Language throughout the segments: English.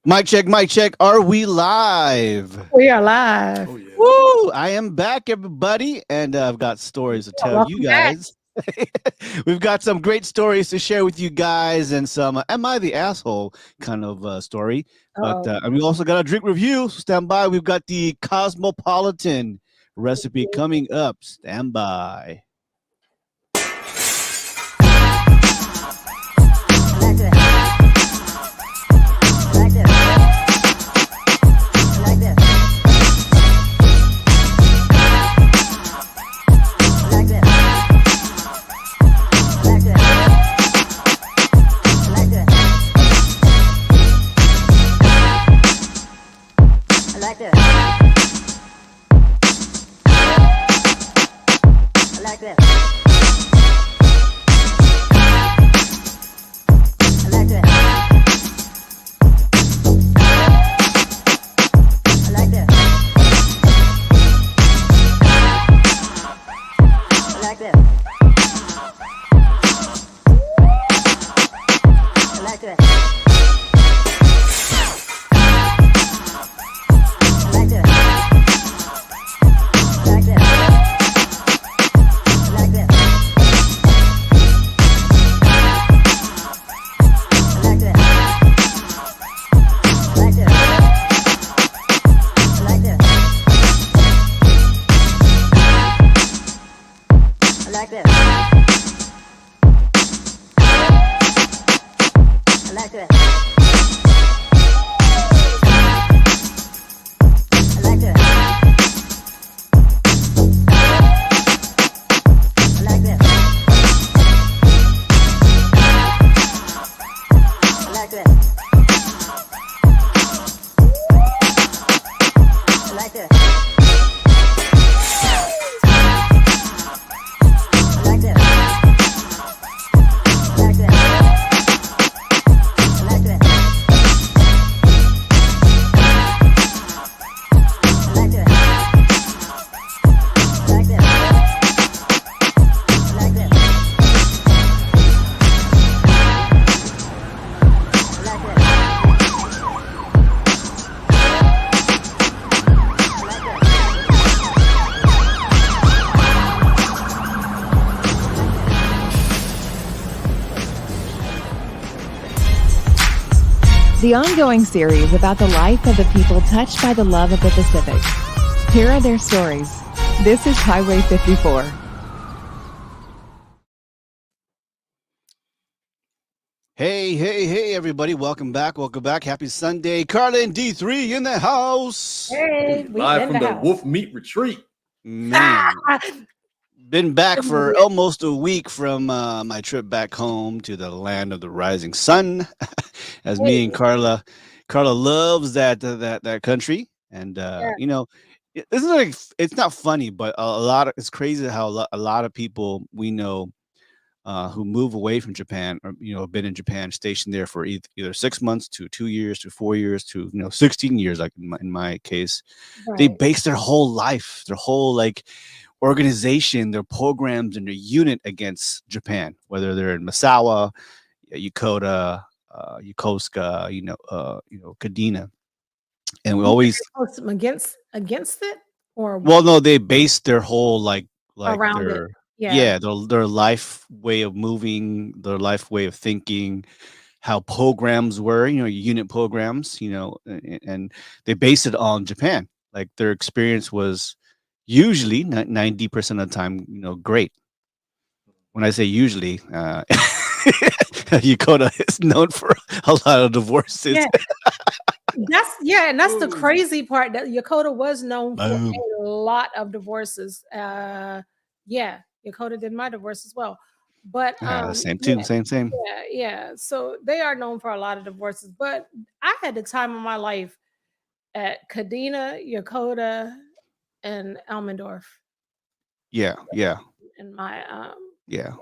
Mic check, mic check. Are we live? We are live. Oh yeah. Woo! I am back, everybody, and I've got stories to Yeah, tell you welcome back. guys. We've got some great stories to share with you guys, and some "Am I the asshole?" kind of story. But Oh, and we also got a drink review. So stand by. We've got the Cosmopolitan recipe coming up. Stand by. The ongoing series about the life of the people touched by the love of the Pacific. Here are their stories. This is Highway 54. Hey, everybody. Welcome back. Welcome back. Happy Sunday. Carla and D3 in the house. hey, we Live in from the the house. Wolf Meat Retreat. Man, Ah, been back for almost a week from my trip back home to the land of the rising sun. As me and hey, Carla loves that country, and yeah, isn't it like it's not funny, but a lot of it's crazy how a lot of people we know who move away from Japan or have been in Japan, stationed there for either 6 months to 2 years to 4 years to 16 years, like in my case, they right. base their whole life, their whole like organization, their programs, and their unit against Japan, whether they're in Misawa, Yokota, Yokosuka, Kadena, and we You said always they post them against it or well, no, they base their whole like around it. their Yeah. yeah, their life way of moving, their life way of thinking, how programs were, unit programs, and they base it on Japan. Like their experience was usually 90% of the time, great. When I say usually, Yokota is known for a lot of divorces. Yeah. And that's the Ooh. crazy part that Yokota was known for Boom. a lot of divorces. Yeah, Yokota did my divorce as well. But Same yeah, too, same. yeah. So they are known for a lot of divorces. But I had the time of my life at Kadena, Yokota, and Elmendorf Yeah, in my yeah.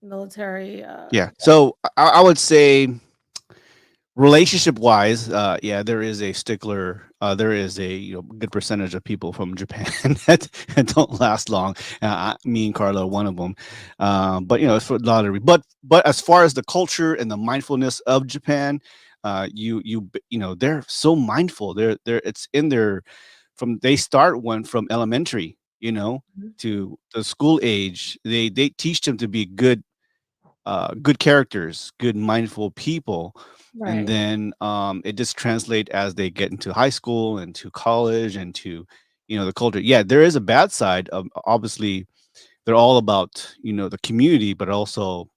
military. Yeah. So I would say relationship wise, yeah, there is a stickler. There is a good percentage of people from Japan that don't last long. Me and Carla are one of them. But it's for a lot of but as far as the culture and the mindfulness of Japan, they're so mindful. They're it's in their from they start one from elementary, Mhm. to the school age. They teach them to be good characters, good mindful people, and Right. then it just translate as they get into high school and to college and to the culture. Yeah, there is a bad side of, obviously, they're all about the community, but also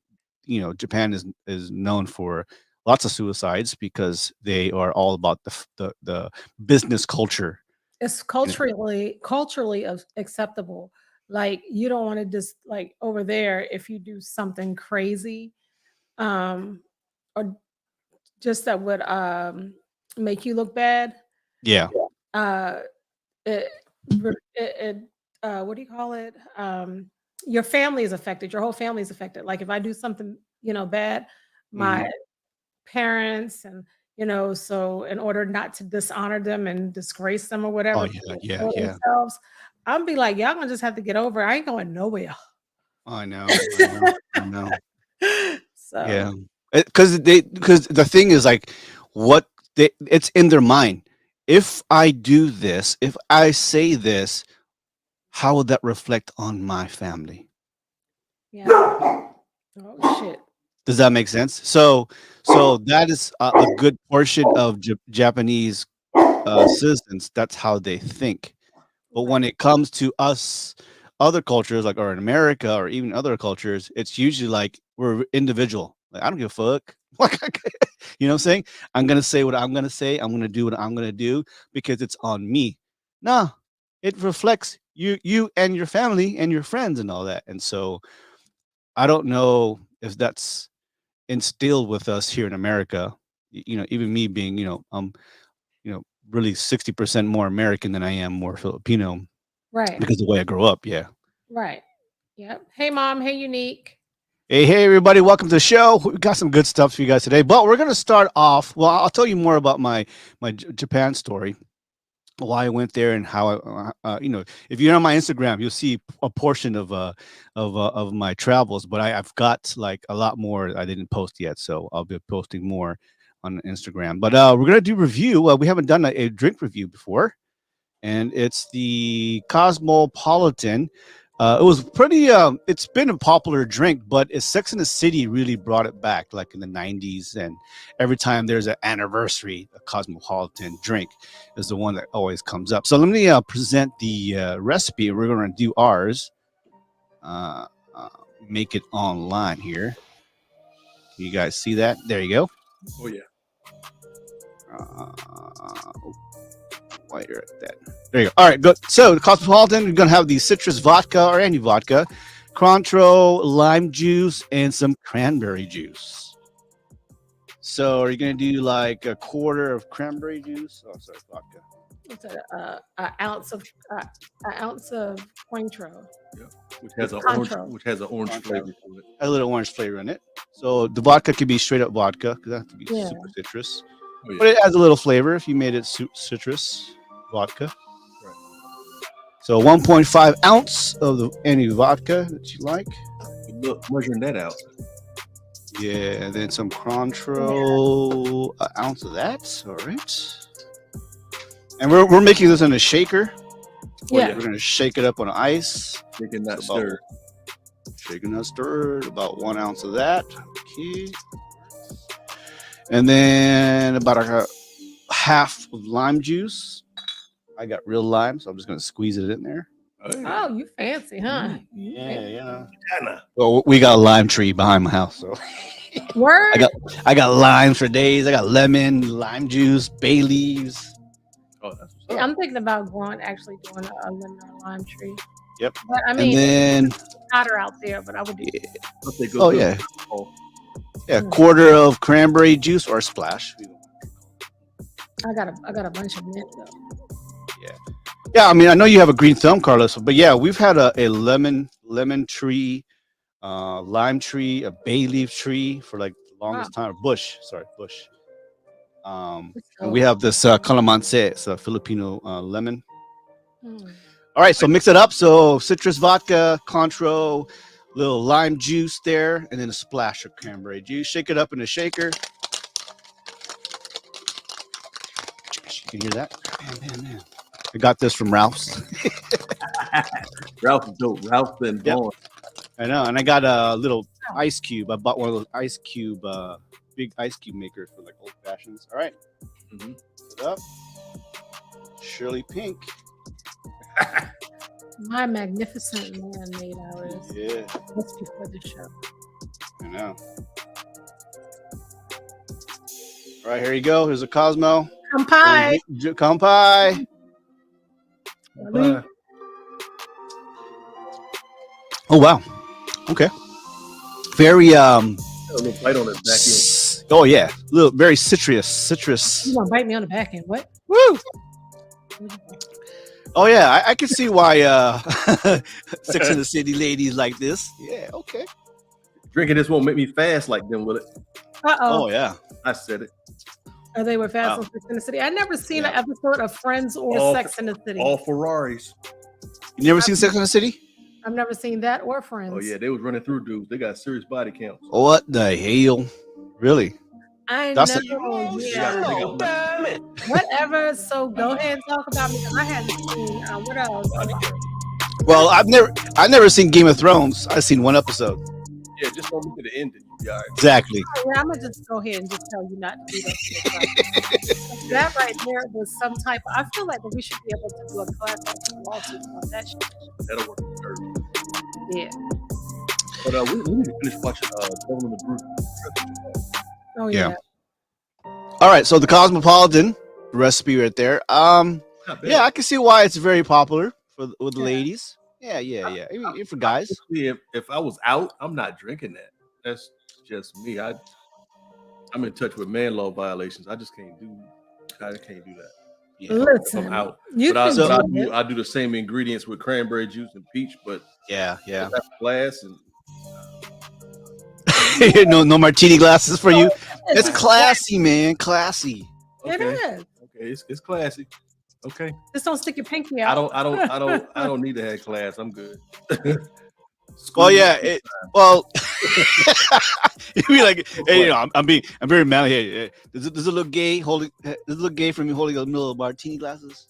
Japan is known for lots of suicides because they are all about the business culture. It's You know, culturally acceptable. Like you don't want to just like over there if you do something crazy, um, or just that would make you look bad. yeah. Uh, it, it what do you call it? Your family is affected. Your whole family is affected. Like if I do something, bad, my Hmm. parents and so in order not to dishonor them and disgrace them or Oh whatever, yeah, yeah, for yeah. themselves, I'm be like, y'all gonna just have to get over it. I ain't going nowhere. I know, I know, I know. So Yeah, because the thing is like it's in their mind. If I do this, if I say this, how would that reflect on my family? yeah. Oh shit. Does that make sense? So that is a good portion of Japanese citizens. That's how they think. But when Right. it comes to us, other cultures, like or in America or even other cultures, it's usually like we're individual. Like I don't give a fuck. Like what I'm saying? I'm gonna say what I'm gonna say. I'm gonna do what I'm gonna do because it's on me. Nah, it reflects you and your family and your friends and all that. And so I don't know if that's instilled with us here in America. Even me being, really 60% more American than I am more Filipino Right. because of the way I grew up. Yeah. Right. Yep. Hey mom. Hey unique. Hey, everybody! Welcome to the show. We got some good stuff for you guys today, but we're gonna start off. Well, I'll tell you more about my Japan story, why I went there, and how if you're on my Instagram, you'll see a portion of my travels. But I've got like a lot more I didn't post yet, so I'll be posting more on Instagram. But we're gonna do review. We haven't done a drink review before, and it's the Cosmopolitan. It was pretty. It's been a popular drink, but Sex in the City really brought it back, like in the '90s. And every time there's an anniversary, a Cosmopolitan drink is the one that always comes up. So let me present the recipe. We're going to do ours. Uh, uh, make it online here. Can you guys see that? There you go. Oh yeah. Uh, While you're at that. There you go. All right, good. So the Cosmopolitan, you're gonna have the citrus vodka or any vodka, Cointreau, lime juice, and some cranberry juice. So are you gonna do like a quarter of cranberry juice? Oh, sorry, vodka. What's that? An ounce of Cointreau. Yeah. Which has an orange, Contro. which has an orange Cointreau. flavor to it. A little orange flavor in it. So the vodka could be straight up vodka because that has to be Yeah. super citrus, Oh but yeah. it adds a little flavor if you made it citrus vodka. Right. So 1.5 ounce of any vodka that you like. But look, measuring that out. Yeah, and then some Cointreau, an ounce of that. All right. And we're making this in a shaker. Yeah. We're gonna shake it up on ice. Making that So about- stir. Shaking not stirred. About 1 ounce of that. Okay. And then about a half of lime juice. I got real lime, so I'm just gonna squeeze it in there. Hey. Oh, you fancy, huh? Yeah. Kinda. Well, we got a lime tree behind my house, so Word. I got limes for days. I got lemon, lime juice, bay leaves. Oh, that's what's Yeah, up. I'm thinking about actually doing a lemon or lime tree. Yep. But I And mean, then it's hotter out there, but I would do. But they go Oh, good yeah. with alcohol. Yeah, quarter of cranberry juice or splash. I got a bunch of mint though. Yeah, I mean, I know you have a green thumb, Carlos, but yeah, we've had a lemon tree, lime tree, a bay leaf tree for like the longest time. Bush, sorry, bush. And we have this calamansi, it's a Filipino lemon. Mm. All right, so mix it up. So citrus vodka, Cointreau, little lime juice there, and then a splash of cranberry juice. Shake it up in a shaker. Can you hear that? Man. I got this from Ralph's. Ralph is dope. Ralph been Yep. born. I know, and I got a little ice cube. I bought one of those ice cube, big ice cube makers for like old fashions. All right, Mhm. Put it up. Shirley Pink. My magnificent man made ours. Yeah, Just before the show. I know. All right, here you go. Here's a Cosmo. Come pie. Come pie. Bye. Oh wow. Okay. Very Got a little bite on his back end. Oh yeah, little very citrus. You want to bite me on the back end? What? Woo! Oh yeah, I can see why Sex and the City ladies like this. Yeah, okay. Drinking this won't make me fast like them, will it? Uh-oh. Oh yeah. I said it. Are they with Fast Wow. and Sex in the City? I never seen Yeah. an episode of Friends or All- Sex in the City. All Ferraris. You never seen Sex and the City? I've never seen that or Friends. Oh yeah, they was running through dudes. They got serious body counts. What the hell? Really? I That's know. They Yeah. got Whatever. So go ahead and talk about me because I hadn't seen what else. Well, I've never seen Game of Thrones. I've seen one episode. Yeah, just don't look at the ending. Yeah, all right. Exactly. Yeah, I'm gonna just go ahead and just tell you not to do that. That right there was some type. I feel like that we should be able to do a class on lawsuits on that shit. That'll work. Yeah. But we need to finish watching Devil in the Brute. Oh Yeah. yeah. All right, so the Cosmopolitan recipe right there. Not bad. Yeah, I can see why it's very popular with the Yeah. ladies. Yeah. I mean, for guys. If I was out, I'm not drinking that. That's just me. I'm in touch with man law violations. I just can't do. I can't do that. Yeah. Listen, I'm out. you But can do it. I do the same ingredients with cranberry juice and peach, but Yeah. that's glass and no martini glasses for you. It's It's classy, man. Classy. It okay, is. okay, it's classy. Okay, Just don't stick your pinky I out. don't need to have class. I'm good. Well, yeah. You'd be like, hey, I'm very mad here. Does it look gay? Does it look gay for me holding a little martini glasses?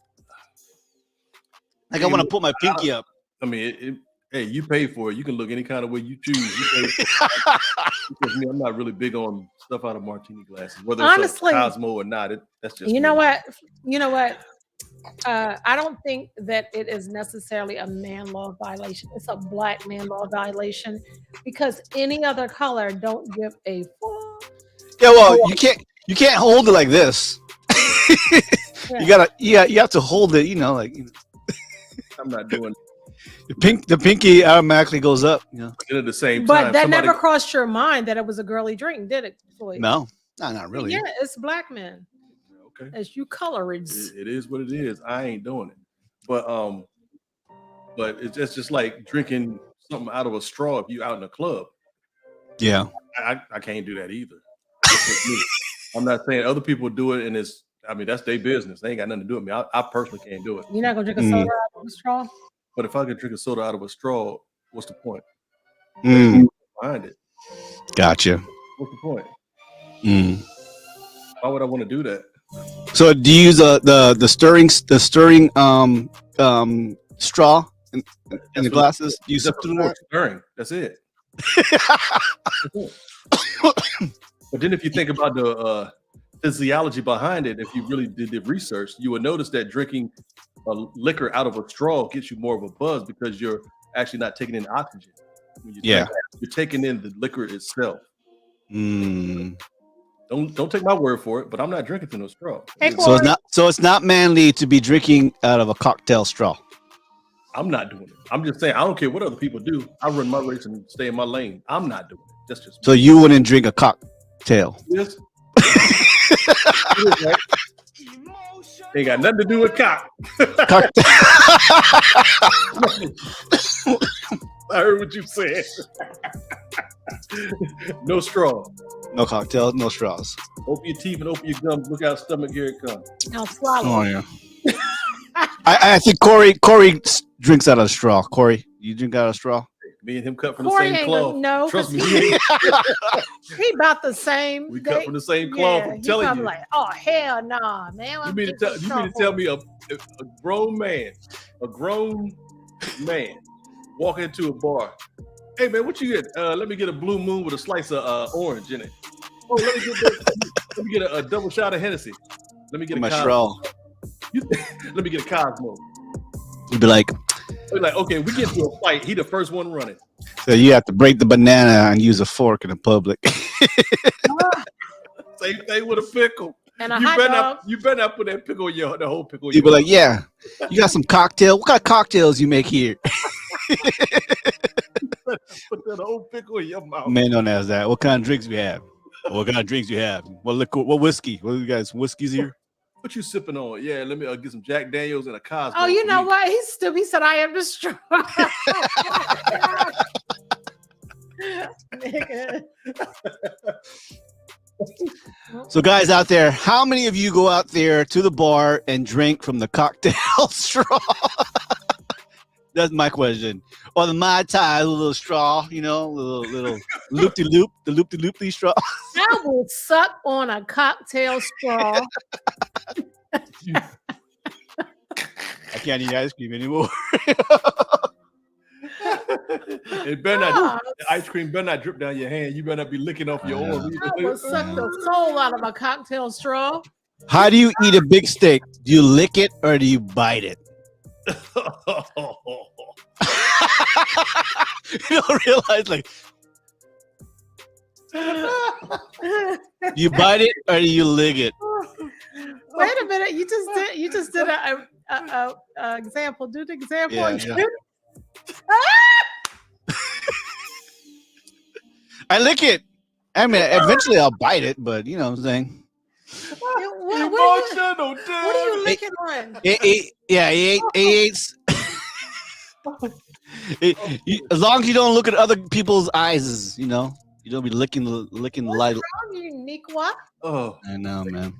Like I want to put my pinky up. I mean, hey, you pay for it. You can look any kind of way you choose. Because me, I'm not really big on stuff out of martini glasses, whether it's Honestly, a Cosmo or not. That's just You know me. what? I don't think that it is necessarily a man law violation. It's a black man law violation because any other color don't give a fuck. Yeah, well, you can't hold it like this. Yeah. You have to hold it. Like I'm not doing. the pinky automatically goes up. But then at the same But time, that somebody- never crossed your mind that it was a girly drink, did it, Floyd? No, not really. Yeah, it's black men. Okay, As you colorids. it is what it is. I ain't doing it. But it's just like drinking something out of a straw if you out in a club. Yeah. I can't do that either. That's just me. I'm not saying other people do it, and that's their business. They ain't got nothing to do with me. I personally can't do it. You're not gonna drink a soda out of a straw? But if I could drink a soda out of a straw, what's the point? Mm, Behind it, gotcha. what's the point? Mm. Why would I want to do that? So do you use the stirring straw in the glasses? Do you Just sip through for that? stirring. That's it. But then if you think about the physiology behind it, if you really did the research, you would notice that drinking liquor out of a straw gets you more of a buzz because you're actually not taking in oxygen. When you drink that, you're taking in the liquor itself. Mm. Don't take my word for it, but I'm not drinking through no straw. Hey, So it's not manly to be drinking out of a cocktail straw. I'm not doing it. I'm just saying I don't care what other people do. I run my race and stay in my lane. I'm not doing it. That's just So you wouldn't drink a cocktail. yes. It is, right? Ain't got nothing to do with cock. Cocktail. I heard what you said. No straw. No cocktails, no straws. Open your teeth and open your gums. Look out, stomach, here it comes. Now swallow. Oh yeah. I think Corey drinks out of a straw. Corey, you drink out of a straw? Me and him cut from the Corey same ain't cloth. gonna know. Trust 'cause me. he about the same. We cut from the same cloth. I'm he telling probably you. like, oh hell no, man. You mean to tell me a grown man walk into a bar? Hey man, what you get? Let me get a Blue Moon with a slice of orange in it. Oh, let me get a double shot of Hennessy. Let me get a Cosmo. Let me get a Cosmo. You'd be like, okay, we get to a fight. He the first one running. so you have to break the banana and use a fork in the public. Same thing with a pickle. And a hot dog. You better not put that pickle in the whole pickle. You'd be like, yeah, you got some cocktail. What kind of cocktails you make here? Put that whole pickle in your mouth. Man, don't ask that. What kind of drinks we have? What kind of drinks you have? What liquor? What whiskey? What you guys? Whiskeys here? What you sipping on? Yeah, let me get some Jack Daniels and a Cosmo. Oh, you know what? He said, I am the straw. So, guys out there, how many of you go out there to the bar and drink from the cocktail straw? That's my question. Or the Mai Tai, a little straw, little loop-de-loop, the loop-de-loop straw. I will suck on a cocktail straw. I can't eat ice cream anymore. It better not, the ice cream better not drip down your hand. You better not be licking off your arm. I will suck the soul out of a cocktail straw. How do you eat a big steak? Do you lick it or do you bite it? You don't realize, like, you bite it or do you lick it? Wait a minute, you just did a example. Do the example again. Yeah. I lick it. I mean, eventually I'll bite it, but you know what I'm saying. What are you licking on? A8s. As long as you don't look at other people's eyes, you don't be licking the light. You unique what? Oh, I know, man.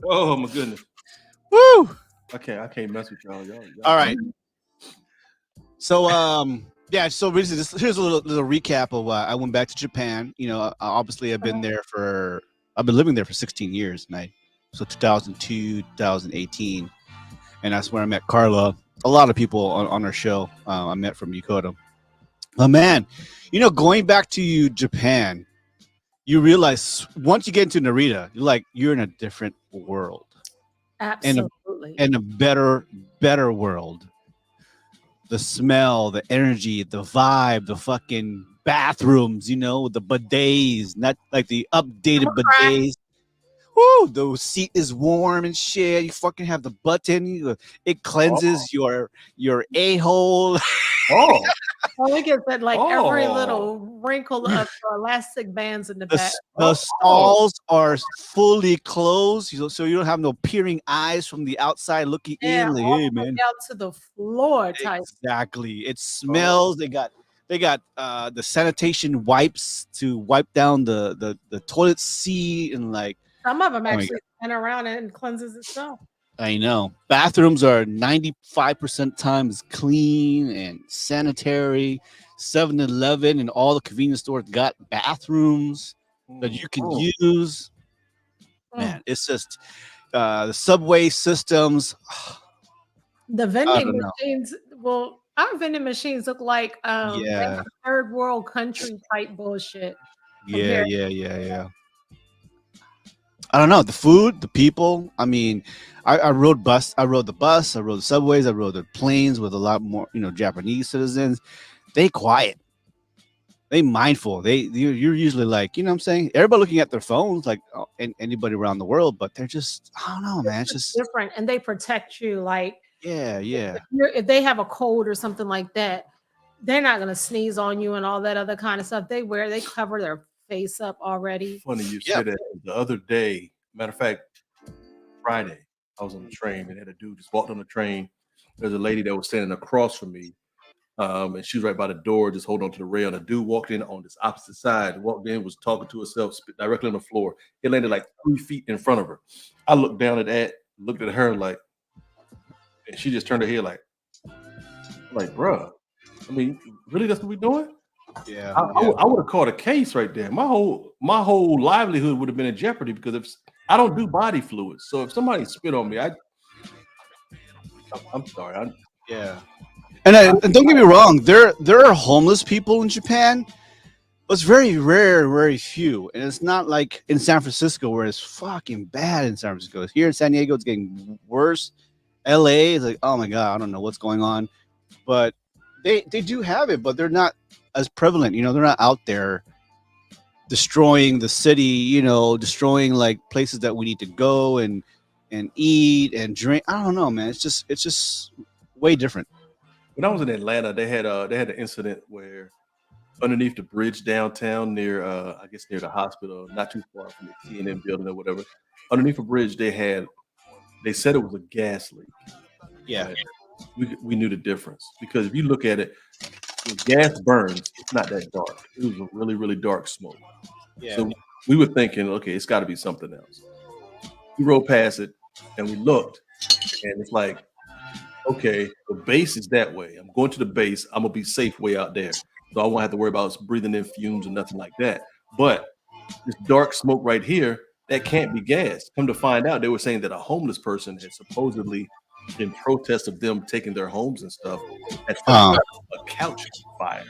Oh my goodness. Woo! I can't mess with y'all. All right. So so basically here's a little recap of why I went back to Japan. Obviously I've been living there for 16 years, so 2002, 2018, and that's where I met Carla. A lot of people on our show I met from Yokota. But man, going back to Japan, you realize once you get into Narita, you're in a different world. Absolutely. And a better world. The smell, the energy, the vibe, the fucking bathrooms, with the bidets, not like the updated bidets. Woo, the seat is warm and shit. You fucking have the button. It cleanses your a-hole. Oh. Look at that, every little wrinkle of the elastic bands in the back. The stalls are fully closed, so you don't have no peering eyes from the outside looking in. Like, hey, man, down to the floor type. Exactly. It smells. They got the sanitation wipes to wipe down the toilet seat, and some of them actually spin around and cleanses itself. I know. Bathrooms are 95% times clean and sanitary. 7-Eleven and all the convenience stores got bathrooms that you can use. Man, it's just the subway systems. The vending machines. Well, our vending machines look like third world country type bullshit. Yeah. I don't know, the food, the people. I mean, I rode the bus, I rode the subways, I rode the planes with a lot more, Japanese citizens. They quiet, they mindful. You're usually like, what I'm saying, everybody looking at their phones, like anybody around the world, but they're just, I don't know, man, it's just different, and they protect you. If they have a cold or something like that, they're not gonna sneeze on you and all that other kind of stuff. They cover their face up already. Funny you said that. The other day, matter of fact, Friday, I was on the train and had a dude just walked on the train. There's a lady that was standing across from me, and she was right by the door, just holding on to the rail. And a dude walked in on this opposite side, walked in, was talking to herself, spit directly on the floor. It landed like 3 feet in front of her. I looked down at that, looked at her and she just turned her head like, bruh, I mean, really, that's what we doing? Yeah, I would have caught a case right there. My whole livelihood would have been in jeopardy because if I don't do body fluids, so if somebody spit on me, I'm sorry. yeah. And don't get me wrong, there are homeless people in Japan. But it's very rare, very few, and it's not like in San Francisco where it's fucking bad in San Francisco. Here in San Diego, it's getting worse. LA is like, oh my god, I don't know what's going on, but they do have it, but they're not as prevalent. You know, they're not out there destroying the city. You know, destroying like places that we need to go and eat and drink. I don't know, man. It's just way different. When I was in Atlanta, they had an incident where underneath the bridge downtown near I guess near the hospital, not too far from the TNN building or whatever. Underneath a bridge, they said it was a gas leak, Yeah, but we knew the difference because if you look at it, when gas burns, it's not that dark. It was a really really dark smoke. yeah. So we were thinking, okay, it's got to be something else. We rode past it and we looked, and it's like, okay, the base is that way. I'm going to the base. I'm gonna be safe way out there, so I won't have to worry about breathing in fumes or nothing like that. But this dark smoke right here, that can't be gas. Come to find out, they were saying that a homeless person had supposedly, in protest of them taking their homes and stuff, had set Oh, a couch on fire,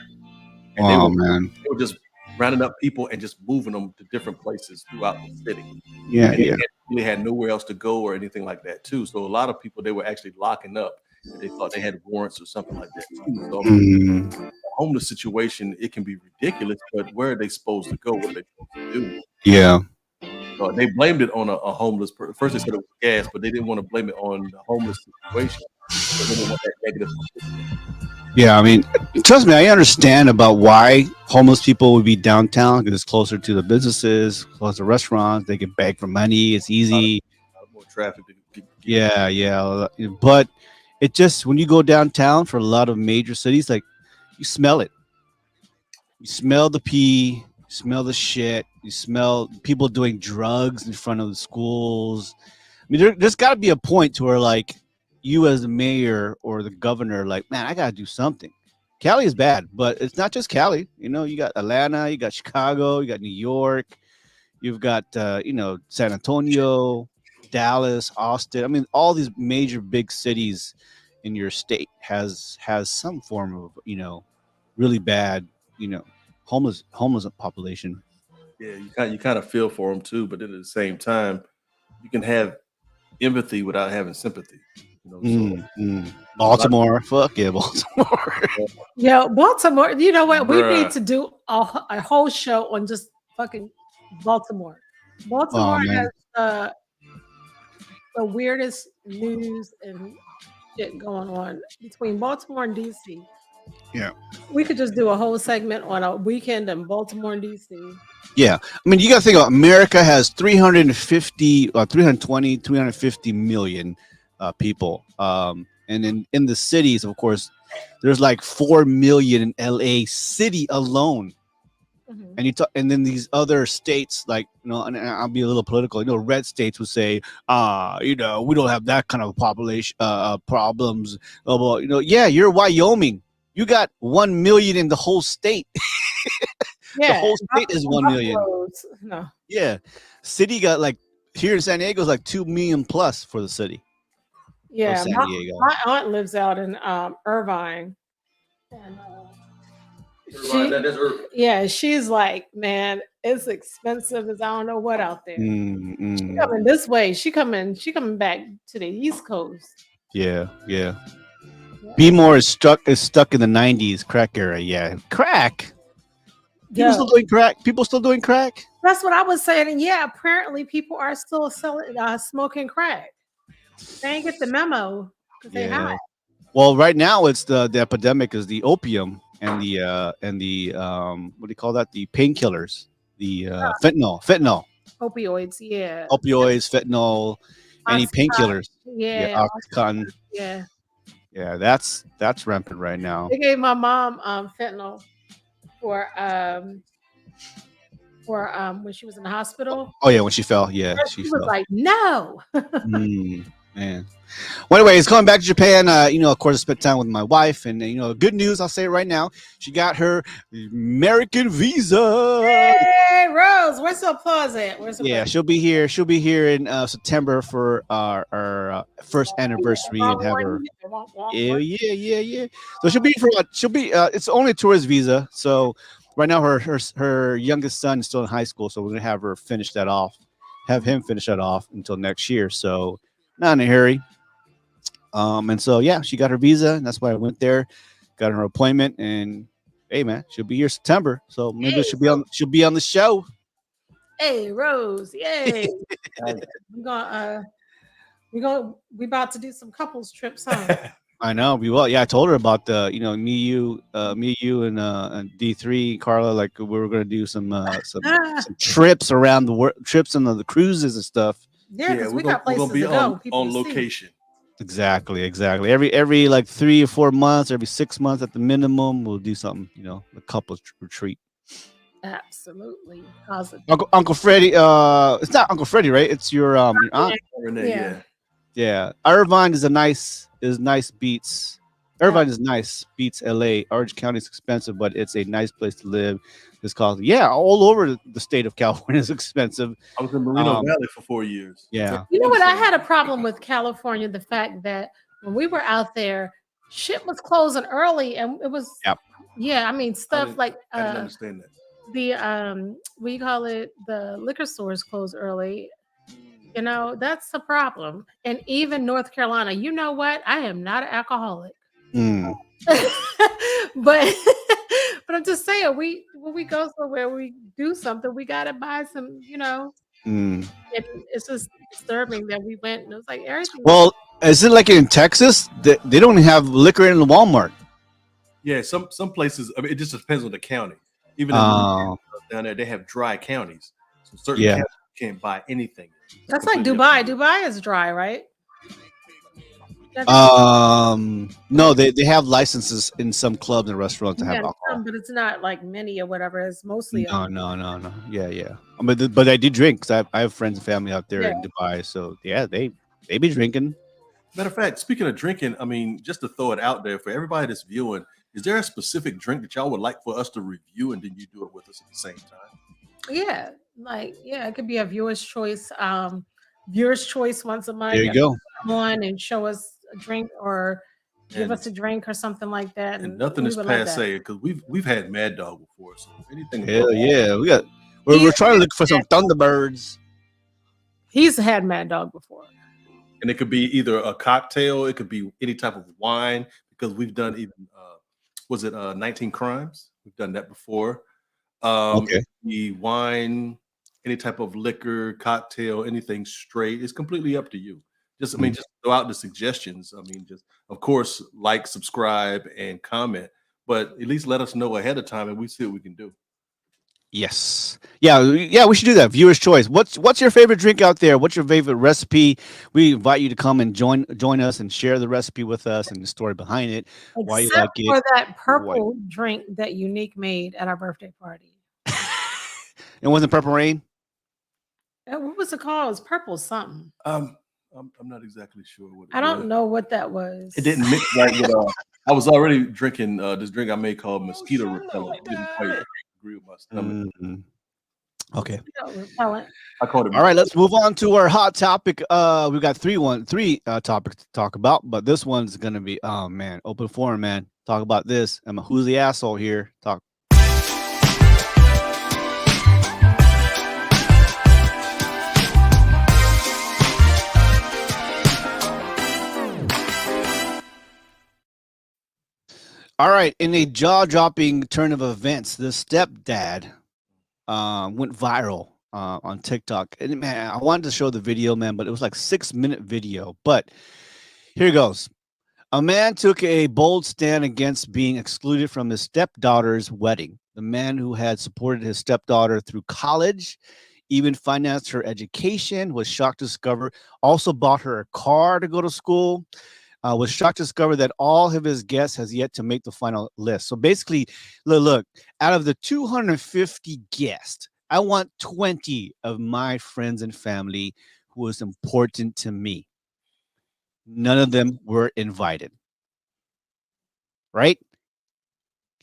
and oh man. they were just rounding up people and just moving them to different places throughout the city. Yeah, And yeah. really had nowhere else to go or anything like that too. So a lot of people they were actually locking up if they thought they had warrants or something like that too. So I mean, Mm, the homeless situation it can be ridiculous, but where are they supposed to go? What are they supposed to do? yeah. They blamed it on a homeless person. First they said it was gas, but they didn't want to blame it on the homeless situation because they didn't want that negative publicity. Yeah, I mean, trust me, I understand about why homeless people would be downtown because it's closer to the businesses, closer to restaurants. They can beg for money. It's easy. A lot more traffic to get Yeah, yeah. But it just when you go downtown for a lot of major cities, like you smell it. You smell the pee. You smell the shit. You smell people doing drugs in front of the schools. I mean, there's got to be a point to where like you as the mayor or the governor, like, man, I gotta do something. Cali is bad, but it's not just Cali. You know, you got Atlanta, you got Chicago, you got New York, you've got San Antonio, Dallas, Austin. I mean, all these major big cities in your state has some form of really bad homeless population. Yeah, you kind of feel for them too, but at the same time, you can have empathy without having sympathy. So a lot Baltimore, fuck yeah, Baltimore. of Yo, Baltimore, you know what? We need bruh, to do a whole show on just fucking Baltimore. Oh Baltimore has man, the weirdest news and shit going on between Baltimore and DC. yeah. We could just do a whole segment on a weekend in Baltimore and DC. Yeah, I mean, you got to think about America has 350, 320, 350 million people. And in the cities, of course, there's like 4 million in LA city alone. Mhm. And and then these other states, like, and I'll be a little political, red states would say, we don't have that kind of population problems. Well, yeah, you're Wyoming. You got 1 million in the whole state. The Yeah, whole state is 1 million. Buffaloes. No. Yeah, city got like here in San Diego is like 2 million plus for the city of Yeah, San Diego. my aunt lives out in Irvine, and she that's urban. yeah, she's like, man, it's expensive as I don't know what out there. Mm, She mm. coming this way. She coming back to the East Coast. Yeah, yeah. Yeah. B-more is stuck in the '90s crack era. Yeah, crack. People Yo, still doing crack. People still doing crack. that's what I was saying. And yeah, apparently people are still selling, smoking crack. They ain't get the memo because they high. Yeah. Well, right now it's the epidemic is the opium and the what do you call that? The painkillers, the fentanyl, Opioids, yeah. opioids, fentanyl, any Oxycontin, painkillers. yeah. Yeah, oxycontin. Yeah. Yeah, that's rampant right now. They gave my mom fentanyl for when she was in the hospital. Oh yeah, when she fell. Yeah, And she she was fell. like, no. Mm. Man. Well, anyways, coming back to Japan, of course, I spent time with my wife, and good news. I'll say it right now. She got her American visa. Hey, Rose, where's the applause at? Where's the Yeah, applause? she'll be here. She'll be here in September for our first anniversary, and have her. Yeah, yeah, yeah, yeah. So she'll be for what? She'll be. It's only a tourist visa. So right now, her youngest son is still in high school. So we're gonna have her finish that off. Have him finish that off until next year. So not in a hurry. And so yeah, she got her visa, and that's why I went there, got her appointment, and hey man, she'll be here September. So maybe Hey, she'll be on the show. hey, Rose, yay! Nice. We're gonna we about to do some couples trips, huh? I know we will. Yeah, I told her about the me, you, and D3 Carla. Like we were gonna do some trips around the world, trips on the cruises and stuff. Yeah, because we got we're gonna places be to go. People on to see. location. Exactly, exactly. Every like 3 or 4 months, every 6 months at the minimum, we'll do something. A couples retreat. Absolutely positive. Uncle Freddie. It's not Uncle Freddie, right? It's your aunt. Renee, Yeah. yeah. Yeah, Irvine is nice beats. Irvine is nice beats LA. Orange County is expensive, but it's a nice place to live. It's called all over the state of California is expensive. I was in Moreno Um, Valley for 4 years. Yeah. You know what? I had a problem with California. The fact that when we were out there, shit was closing early, and it was. Yep. Yeah, I mean stuff didn't- like I didn't understand that. the what you call it, the liquor stores close early. That's a problem. And even North Carolina, you know what? I am not an alcoholic. Mm. but but I'm just saying, when we go somewhere, we do something, we gotta buy some, Mm. and it's just disturbing that we went and it was like everything. Well, is it like in Texas? They don't have liquor in the Walmart. Yeah, some places. I mean, it just depends on the county. Even in Oh, down there, they have dry counties. So certain yeah. counties you can't buy anything. That's like completely Dubai. up to you. Dubai is dry, right? No, they have licenses in some clubs and restaurants to have Yeah, alcohol. but it's not like many or whatever. It's mostly No. Yeah, yeah. But I do drink because I have friends and family out there Yeah. in Dubai. So yeah, they be drinking. Matter of fact, speaking of drinking, I mean, just to throw it out there for everybody that's viewing, is there a specific drink that y'all would like for us to review, and then you do it with us at the same time? it could be a viewer's choice. Viewer's choice once a month. There you go. Come on and show us a drink or give And- us a drink or something like that. And nothing we is would like that. passe because we've had Mad Dog before, so if anything. Hell yeah, we're trying to look for some Thunderbirds. He's had Mad Dog before. And it could be either a cocktail, it could be any type of wine, because we've done even 19 Crimes? We've done that before. Okay. The wine, any type of liquor, cocktail, anything straight. It's completely up to you. Just just throw out the suggestions. I mean, just of course, like, subscribe, and comment, but at least let us know ahead of time and we see what we can do. Yes. Yeah. We should do that. Viewer's choice. What's your favorite drink out there? What's your favorite recipe? We invite you to come and join us and share the recipe with us and the story behind it. Why you Except like it? for that purple drink that Unique made at our birthday party. It wasn't Purple Rain. What was it called? It was purple something. I'm not exactly sure what it I don't was. know what that was. It didn't mix right with I was already drinking this drink I made called mosquito repellent. It didn't quite agree with my stomach. Mhm. Okay. Repellent. I called it. All right. Let's move on to our hot topic. We've got three topics to talk about, but this one's gonna be open forum, man. Talk about this. Who's the asshole here? Talk. All right, in a jaw-dropping turn of events, the stepdad went viral on TikTok. And man, I wanted to show the video, man, but it was like 6-minute video. But here goes. A man took a bold stand against being excluded from his stepdaughter's wedding. The man who had supported his stepdaughter through college, even financed her education, was shocked to discover, also bought her a car to go to school. Was shocked to discover that all of his guests has yet to make the final list. So basically, look, out of the 250 guests, I want 20 of my friends and family who is important to me. None of them were invited, right?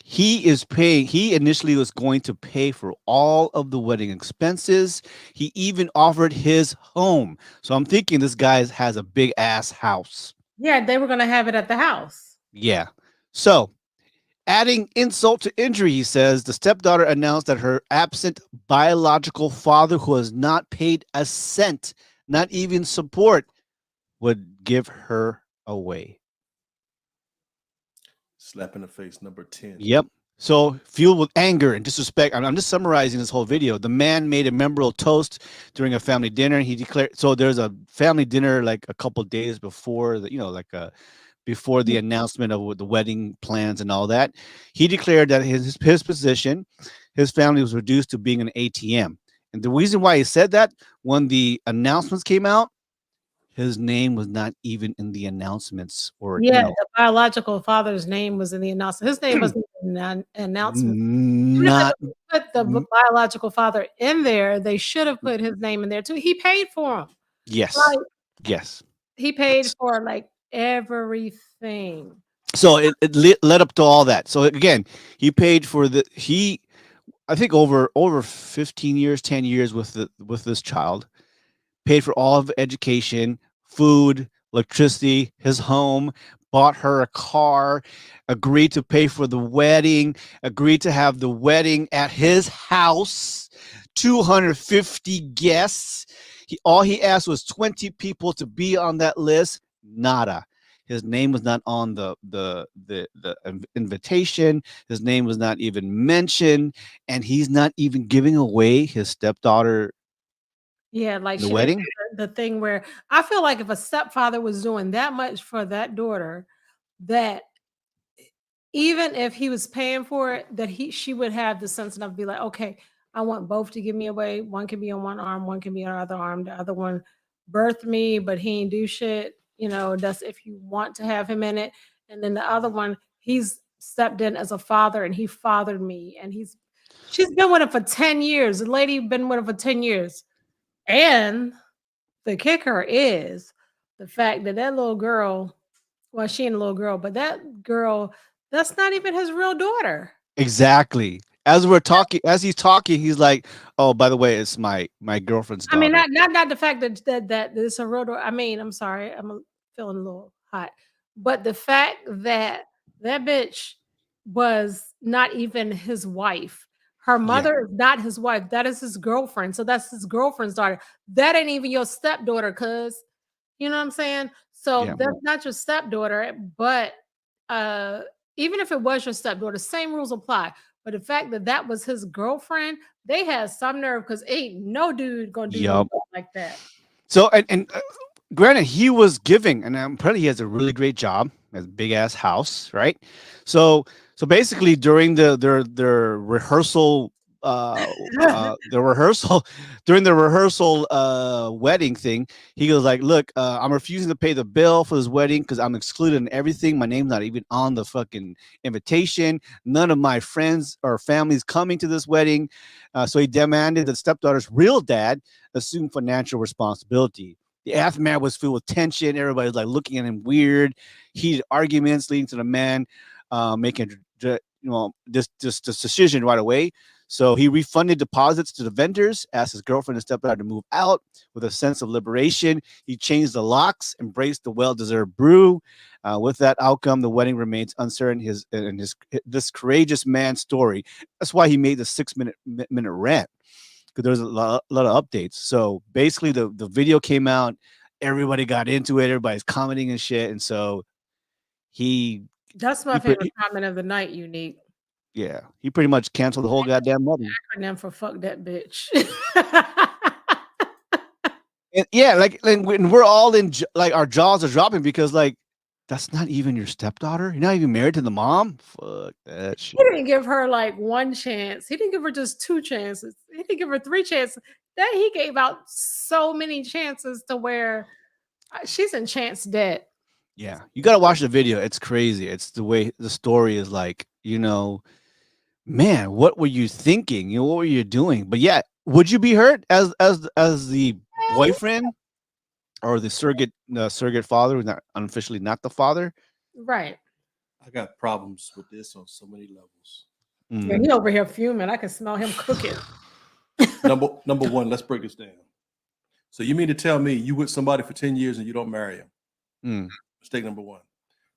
He is paying, he initially was going to pay for all of the wedding expenses. He even offered his home. So I'm thinking this guy has a big ass house. Yeah, they were gonna have it at the house. Yeah. So adding insult to injury, he says the stepdaughter announced that her absent biological father, who has not paid a cent, not even support, would give her away. Slap in the face, number 10. Yep. So, fueled with anger and disrespect, I'm just summarizing this whole video. The man made a memorable toast during a family dinner. He declared, so there's a family dinner like a couple days before the, before the announcement of the wedding plans and all that. He declared that his position, his family was reduced to being an ATM. And the reason why he said that, when the announcements came out, his name was not even in the announcements, or Yeah, the biological father's name was in the announcement. His name wasn't in the announcement. Even if not. they put the biological father in there, they should have put his name in there too. He paid for him. Yes, Like, yes. he paid for, like, everything. So it led up to all that. So again, he paid for I think over 15 years, 10 years with this child, paid for all of education, food, electricity, his home, bought her a car, agreed to pay for the wedding, agreed to have the wedding at his house, 250 guests. All he asked was 20 people to be on that list. Nada. His name was not on the invitation. His name was not even mentioned, and he's not even giving away his stepdaughter Yeah, like, in the she didn't wedding. do the thing where I feel like if a stepfather was doing that much for that daughter, that even if he was paying for it, that she would have the sense enough to be like, okay, I want both to give me away. One can be on one arm, one can be on the other arm. The other one birthed me, but he ain't do shit. That's if you want to have him in it. And then the other one, he's stepped in as a father and he fathered me. And she's been with him for 10 years. The lady been with him for 10 years. And the kicker is the fact that that little girl, well, she ain't a little girl, but that girl, that's not even his real daughter. Exactly. As he's talking, he's like, "Oh, by the way, it's my girlfriend's I mean, daughter." not the fact that it's a real daughter. I mean, I'm sorry, feeling a little hot, but the fact that that bitch was not even his wife. Her Yeah, mother is not his wife. That is his girlfriend. So that's his girlfriend's daughter. That ain't even your stepdaughter, cuz. You know what I'm saying? yeah. So that's not your stepdaughter, but uh even if it was your stepdaughter, same rules apply. But the fact that that was his girlfriend, they had some nerve because ain't no dude gonna do no Yup. stuff like that. So and granted, he was giving, and I'm pretty. He has a really great job, has a big ass house, right? So so basically, during their rehearsal, the rehearsal during the rehearsal wedding thing, he goes like, "Look, I'm refusing to pay the bill for this wedding because I'm excluded in everything. My name's not even on the fucking invitation. None of my friends or families coming to this wedding." So he demanded that stepdaughter's real dad assume financial responsibility. The aftermath was filled with tension. Everybody was like looking at him weird. Heated arguments leading to the man making this decision right away. So he refunded deposits to the vendors, asked his girlfriend and stepdaughter to move out with a sense of liberation. He changed the locks, embraced the well-deserved brew. With that outcome, the wedding remains uncertain. This courageous man's story. That's why he made the 6 minute rant, because there's a lot of updates. So basically, the video came out, everybody got into it, everybody's commenting and shit, and so he That's my he, pre- favorite he comment of the night, Unique. yeah, he pretty much canceled the whole goddamn wedding. Acronym for fuck that bitch. And yeah, like when we're all like our jaws are dropping because like that's not even your stepdaughter. You're not even married to the mom. Fuck that He shit. didn't give her like one chance. He didn't give her just two chances. He didn't give her three chances. That he gave out so many chances to where she's in chance dead. Yeah, you gotta watch the video. It's crazy. It's the way the story is like. Man, what were you thinking? What were you doing? But yeah, would you be hurt as the boyfriend? or the surrogate father who's not unofficially not the father. Right. I got problems with this on so many levels. Yeah, Mm, he over here fuming. I can smell him cooking. Number one, let's break this down. So you mean to tell me you with somebody for 10 years and you don't marry him? mm, Mistake number one.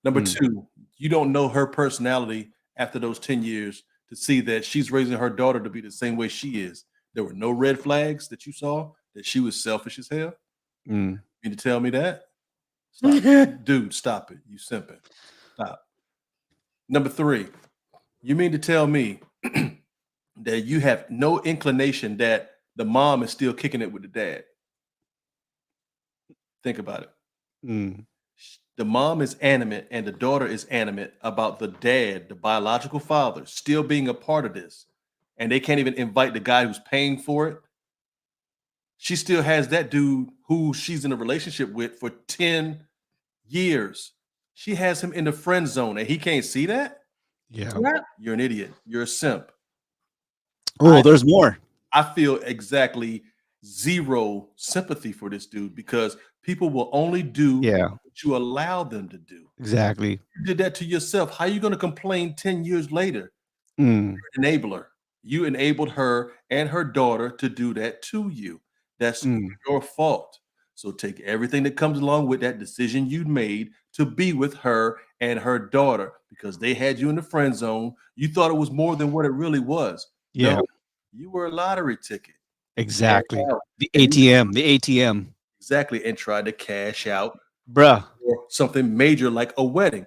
Number mm. two, you don't know her personality after those 10 years to see that she's raising her daughter to be the same way she is. There were no red flags that you saw that she was selfish as hell. Mm. You mean to tell me that? Stop. Dude, stop it. You simping. Stop. Number three, you mean to tell me that you have no inclination that the mom is still kicking it with the dad? Think about it. Mm. The mom is animate and the daughter is animate about the dad, the biological father, still being a part of this. And they can't even invite the guy who's paying for it. She still has that dude who she's in a relationship with for 10 years. She has him in the friend zone and he can't see that? Yeah. Yep. You're an idiot. You're a simp. Oh, there's more. I feel exactly zero sympathy for this dude because people will only do Yeah, what you allow them to do. exactly. You did that to yourself. How are you going to complain 10 years later? Mm. Enabler. You enabled her and her daughter to do that to you. That's Mm. your fault. So take everything that comes along with that decision you made to be with her and her daughter because they had you in the friend zone. You thought it was more than what it really was. Yeah, No, you were a lottery ticket. exactly. Out. The And you- ATM, the ATM, exactly, and tried to cash out bruh, for something major like a wedding.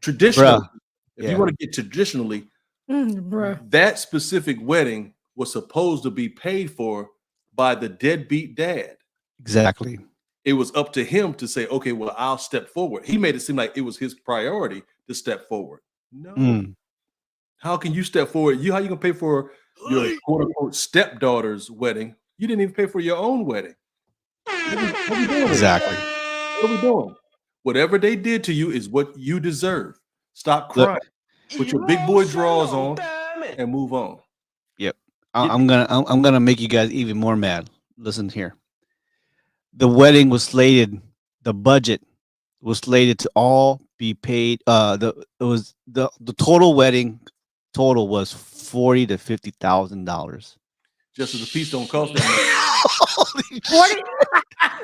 Traditionally, bruh. if you Yeah, want to get traditionally, Bruh. that specific wedding was supposed to be paid for by the deadbeat dad. exactly. It was up to him to say, okay, well, I'll step forward. He made it seem like it was his priority to step forward. No. Mm. How can you step forward? How you gonna pay for your quote unquote stepdaughter's wedding? You didn't even pay for your own wedding. What we doing here? Exactly. What are we doing? Whatever they did to you is what you deserve. Stop Look, crying. Put your big boy drawers on and move on. yep. Get- I'm gonna make you guys even more mad. Listen here. The wedding was slated. The budget was slated to all be paid. The total wedding total was $40,000 to $50,000. Just as the piece don't cost that much.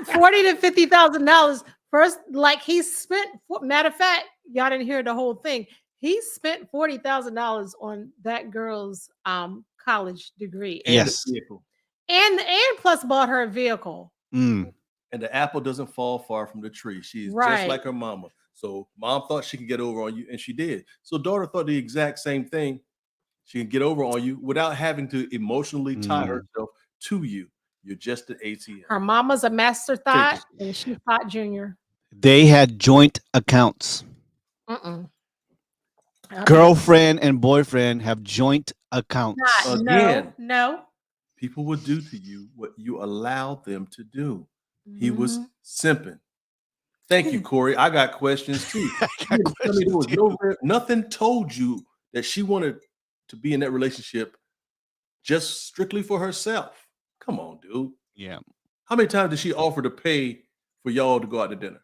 40 to $50,000. First, like he spent, matter of fact, y'all didn't hear the whole thing. He spent $40,000 on that girl's college degree. And Yes. the vehicle. And plus bought her a vehicle. Mm. And the apple doesn't fall far from the tree. She's just Right. like her mama. So mom thought she could get over on you, and she did. So daughter thought the exact same thing. She can get over on you without having to emotionally tie Mm. herself to you. You're just an ATM. Her mama's a master thought, and she thought junior. They had joint accounts. Mm-mm. Girlfriend and boyfriend have joint accounts. Not, Again. no. People will do to you what you allow them to do. He was Mhm. simping. Thank you, Corey. I got questions too. I got You didn't tell me there was questions, nothing told you that she wanted to be in that relationship just strictly for herself. Come on, dude. Yeah. How many times did she offer to pay for y'all to go out to dinner?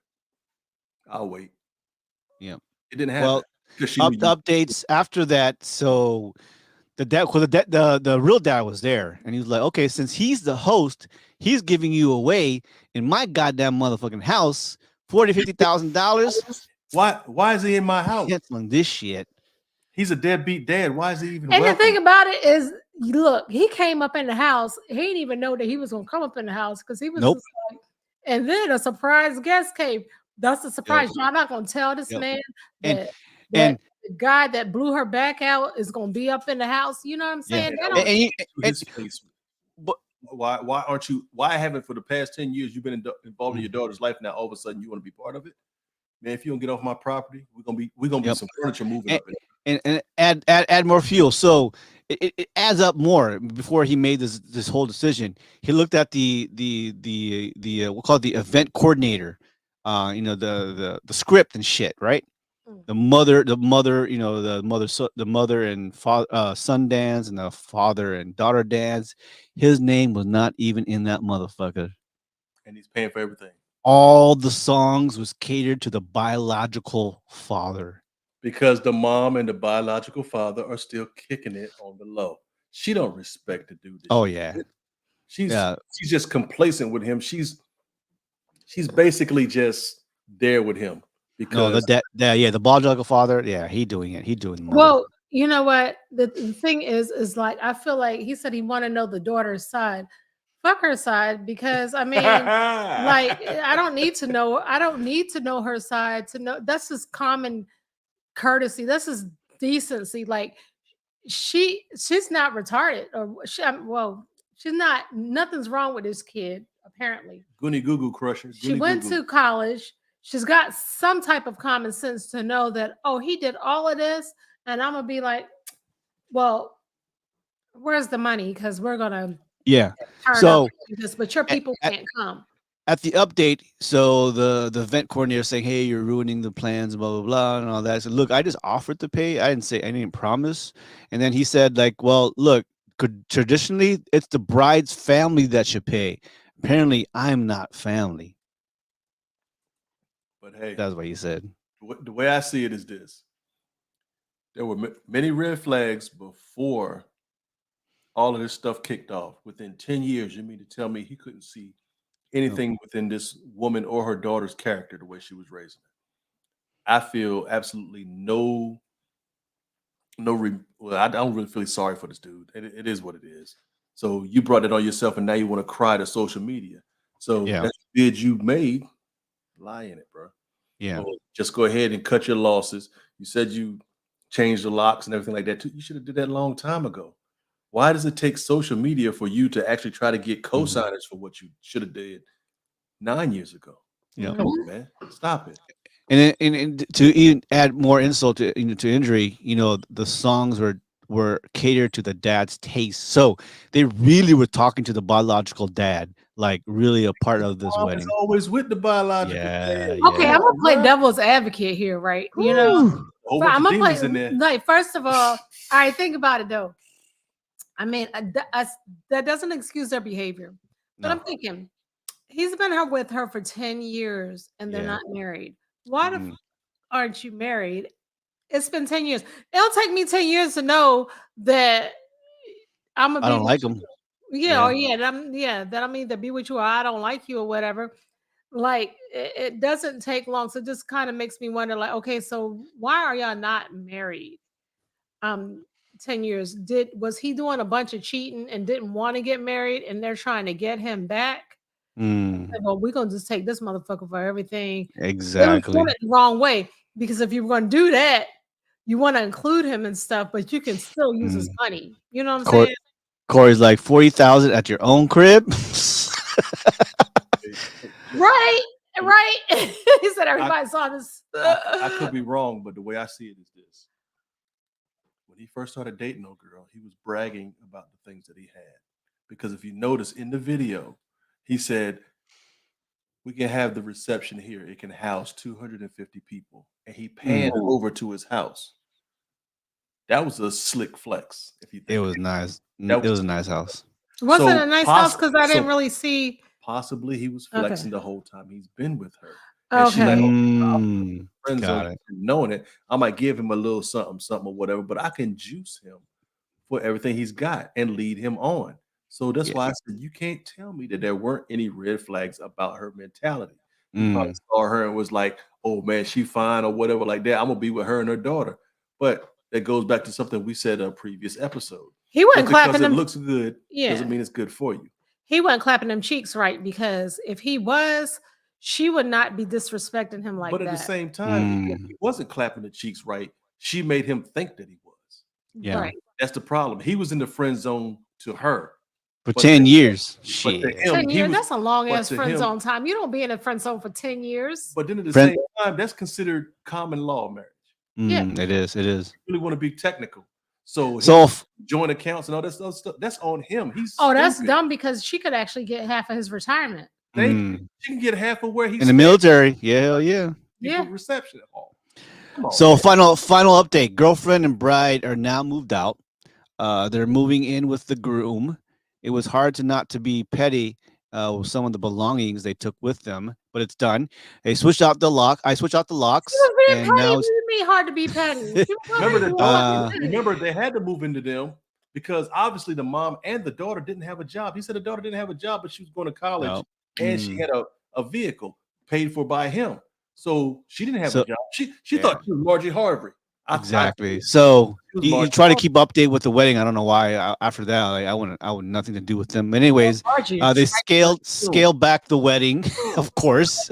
I'll wait. Yeah. It didn't happen. Well, because she knew you. updates after that. So the dad, well, the real dad was there, and he was like, "Okay, since he's the host, he's giving you away in my goddamn motherfucking house, $40,000-$50,000. Why is he in my house? Canceling this shit." He's a deadbeat dad. Why is he even And the welcome? thing about it is, look, he came up in the house. He didn't even know that he was going to come up in the house because he was Nope. just like, and then a surprise guest came. That's a surprise. Y'all not going to tell this Yep. man And- that, and- the guy that blew her back out is going to be up in the house. You know what I'm Yeah. saying? They And, don't- and you- To and- his face. but Why aren't you? Why haven't for the past 10 years you've been involved in your daughter's life? Now all of a sudden you want to be part of it, man. If you don't get off my property, we're gonna be Yep. some furniture moving up. and add more fuel. So it adds up more. Before he made this whole decision, he looked at the we'll call it the event coordinator, the script and shit, right? Mm. The mother, the mother and son dance and the father and daughter dance. His name was not even in that motherfucker. And he's paying for everything. All the songs was catered to the biological father. Because the mom and the biological father are still kicking it on the low. She don't respect the dude that Oh she's yeah, with. She's yeah. she's just complacent with him. She's basically just there with him No, because yeah, the biological father. Yeah, he doing it. He doing the mother. Well, you know what? The thing is like I feel like he said he want to know the daughter's side. Fuck her side because I mean, like I don't need to know. I don't need to know her side to know. That's just common courtesy. This is decency. Like she's not retarded or well, she's not. Nothing's wrong with this kid apparently. Goonie Goo Goo Crusher. She Goonie Goo went Goo. to college. She's got some type of common sense to know that, oh, he did all of this. And I'm going to be like, well, where's the money? Because we're going to Yeah. turn up So and do this, but your at, people at, can't come. at the update, so the event coordinator saying, "Hey, you're ruining the plans, blah blah blah," and all that. I said, "Look, I just offered to pay. I didn't promise." And then he said, "Like, well, look, traditionally, it's the bride's family that should pay. Apparently, I'm not family." But hey, That's what he said. the way I see it is this: there were many red flags before all of this stuff kicked off. Within 10 years, you mean to tell me he couldn't see No. anything within this woman or her daughter's character the way she was raising her? I feel absolutely well, I don't really feel sorry for this dude. It is what it is. So you brought it on yourself, and now you want to cry to social media. So Yeah. that's the bid you made. Lie in it, bro. Yeah. So just go ahead and cut your losses. You said you changed the locks and everything like that too. You should have did that a long time ago. Why does it take social media for you to actually try to get Mm-hmm. co-signers for what you should have did 9 years ago? Yeah. Come on, man. Stop it. And to even add more insult to to injury, the songs were catered to the dad's taste. So they really were talking to the biological dad, like really a part of this Mom is wedding. always with the biological Yeah, dad. Okay, yeah. I'm gonna play devil's advocate here, right? You know, Whew. A whole but bunch I'm of gonna play demons in there. like first of all right, think about it though. I mean, that doesn't excuse their behavior, but I'm No. thinking he's been with her for 10 years and they're Yeah. not married. Why the Mhm. aren't you married? It's been 10 years. It'll take me 10 years to know that I'm gonna I be don't with like you. them. Yeah, Yeah. or that I'm either be with you or I don't like you or whatever. Like it doesn't take long. So it just kind of makes me wonder, like, okay, so why are y'all not married? Um 10 years. Was he doing a bunch of cheating and didn't want to get married and they're trying to get him back? Mm, Like, well, we're gonna just take this motherfucker for everything. It was doing exactly. it the wrong way because if you were gonna do that, you want to include him and stuff, but you can still use his Mm. money. You know what I'm Cor- saying? Corey's like 40,000 at your own crib. Right, right. He said everybody saw this. I could be wrong, but the way I see it is this. When he first started dating old girl, he was bragging about the things that he had. Because if you notice in the video, he said, we can have the reception here. It can house 250 people. And he panned over to his house. That was a slick flex, if you think It was about nice. That It was a nice house. Was So it a nice house? Because I didn't really see. Possibly he was Okay. flexing the whole time he's been with her. And she Okay. like, friend Got zone, it. knowing it, I might give him a little something, something or whatever, but I can juice him for everything he's got and lead him on. So that's Yeah. why I said you can't tell me that there weren't any red flags about her mentality. He probably Mm. saw her and was like, "Oh man, she fine" or whatever like that. I'm gonna be with her and her daughter. But that goes back to something we said in a previous episode. He wasn't Just because clapping it them. looks good Yeah. doesn't mean it's good for you. He wasn't clapping them cheeks right because if he was, she would not be disrespecting him like But at the that. same time, even if Mm. he wasn't clapping the cheeks right, she made him think that he was. Yeah. Right. That's the problem. He was in the friend zone to her. For But 10 to- years. But to Shit. him, 10 he years, was, that's a long but ass to friend him- zone time. You don't be in a friend zone for 10 years. But then at the Friend- same time, that's considered common law marriage. Yeah. It is. It is. You really want to be technical. So So his joint accounts and all that stuff, that's on him. He's That's stupid. dumb because she could actually get half of his retirement. She can get half of where he's in the military. Yeah, hell yeah. Yeah. reception at all. Come on, So man. final update. Girlfriend and bride are now moved out. They're moving in with the groom. It was hard to not to be petty with some of the belongings they took with them, but it's done. They switched out the lock. I switched out the She locks, was being and petty. now What do you mean hard to be petty? She was Remember already the doing daughter. something petty. Remember they had to move into them because obviously the mom and the daughter didn't have a job. He said the daughter didn't have a job, but she was going to college no. and she had a vehicle paid for by him. So she didn't have So a job. She yeah. thought she was Margie Harvey. Exactly. So She was you Margie try to Harvey. keep update with the wedding. I don't know why. After that, like, I would nothing to do with them. But anyways, Margie they is scaled back the wedding, of course.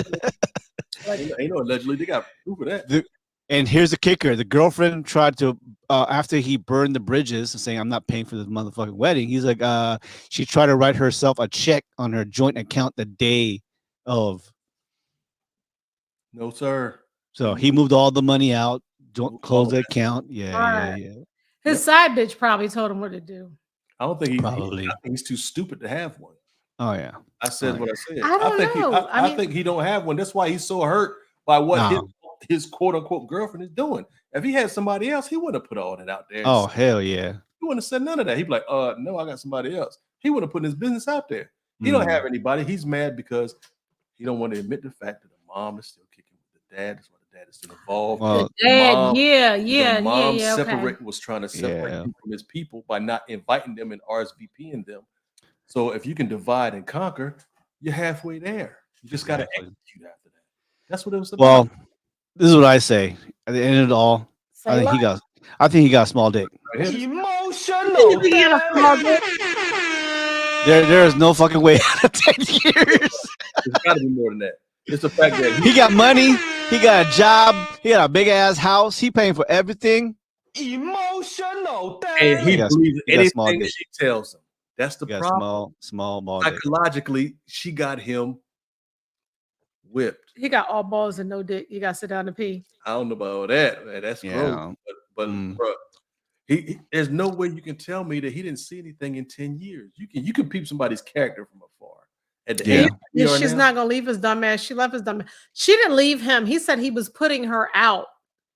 Ain't no allegedly. They got proof of that. And here's the kicker: the girlfriend tried to, after he burned the bridges, saying, "I'm not paying for this motherfucking wedding." He's like, she tried to write herself a check on her joint account the day of. No, sir. So he moved all the money out, Moved closed all the of that. account. Yeah, Right. yeah. His side bitch probably told him what to do. I don't think Probably. I think he's too stupid to have one. Oh yeah. I said Oh, what I said. I don't think know. I mean, think he don't have one. That's why he's so hurt by what No. his quote unquote girlfriend is doing. If he had somebody else, he wouldn't have put all that out there. Oh hell yeah. He wouldn't have said none of that. He'd be like, no, I got somebody else. He would have put his business out there. He don't have anybody. He's mad because he don't want to admit the fact that the mom is still kicking with the dad. That's why the dad is still involved. Well, the dad, mom- the mom, okay. okay. Was trying to separate Yeah. him from his people by not inviting them and RSVPing them. So if you can divide and conquer, you're halfway there. You just got to Exactly. execute after that. That's what it was about. Well, this is what I say. At the end of it all, I think he got a small dick. Right here. Emotional. There is no fucking way out of 10 years. It's got to be more than that. It's the fact that He got money. He got a job. He got a big ass house. He paying for everything. Emotional. and he got- believes he got small anything dick. she tells him. That's the He got problem. small ball dick. Psychologically, she got him whipped. He got all balls and no dick. You got to sit down and pee. I don't know about all that, man. That's Yeah. gross. But Mm. bro, there's no way you can tell me that he didn't see anything in 10 years. You can peep somebody's character from afar. At the Yeah. age we are She's now, not gonna leave his dumb ass. She left his dumb ass. She didn't leave him. He said he was putting her out.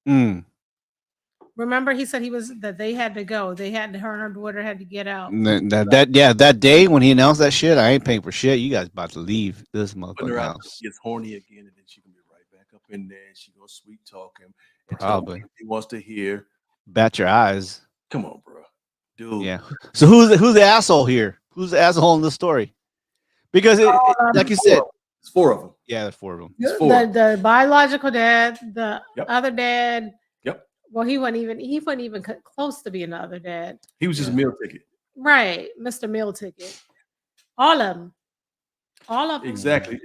Mm. Remember, he said they had to go. They had her and her daughter had to get out. That day when he announced that shit, I ain't paying for shit. You guys about to leave this putting her motherfucking out, house. gets horny again, and then she can be right back up in there. And she goes sweet talk him. and tell him Probably. what he wants to hear. Bat your eyes. Come on, bro, dude. Yeah. So who's the asshole here? Who's the asshole in the story? Because like you said, It's four of them. yeah, there's four of them. It's four. The biological dad, the Yep. other dad. Yep. Well, he wasn't even close to being the other dad. He was just a Yeah. meal ticket. Right, Mr. Meal Ticket. All of them. All of them. Exactly.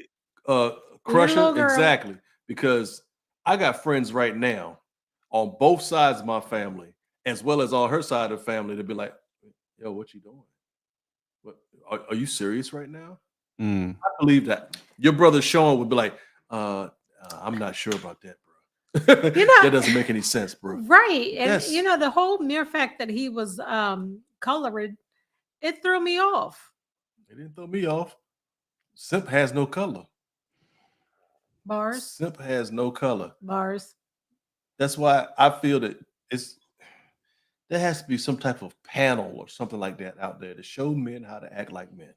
little Crusher, girl. exactly. Because I got friends right now on both sides of my family, as well as on her side of the family, to be like, yo, what you doing? What are you serious right now? Mm. I believe that. Your brother Sean would be like, I'm not sure about that, bro. That doesn't make any sense, bro. Right. And Yes. the whole mere fact that he was colored, it threw me off. It didn't throw me off. Simp has no color. Bars. Simp has no color. Bars. That's why I feel that there has to be some type of panel or something like that out there to show men how to act like men.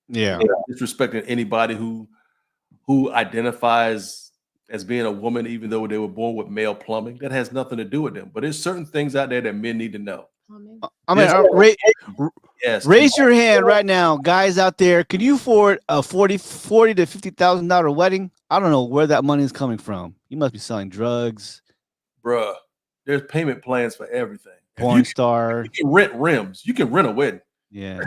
Yeah. Disrespecting anybody who identifies as being a woman, even though they were born with male plumbing. That has nothing to do with them. But there's certain things out there that men need to know. I mean, Yes. raise your hand right now, guys out there. Could you afford a $40,000 to $50,000 wedding? I don't know where that money is coming from. You must be selling drugs, Bruh, there's payment plans for everything. porn star. You can rent rims. You can rent a wedding. Yeah.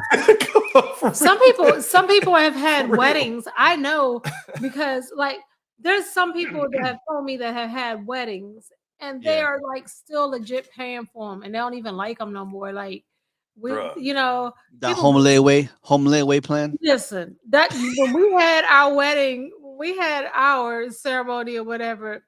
Some people have had For real. weddings. I know because like there's some people that have told me that have had weddings and they Yeah. are like still legit paying for them and they don't even like them no more. Like we, Bruh. The people- home layaway plan. Listen, that when we had our wedding, we had our ceremony or whatever.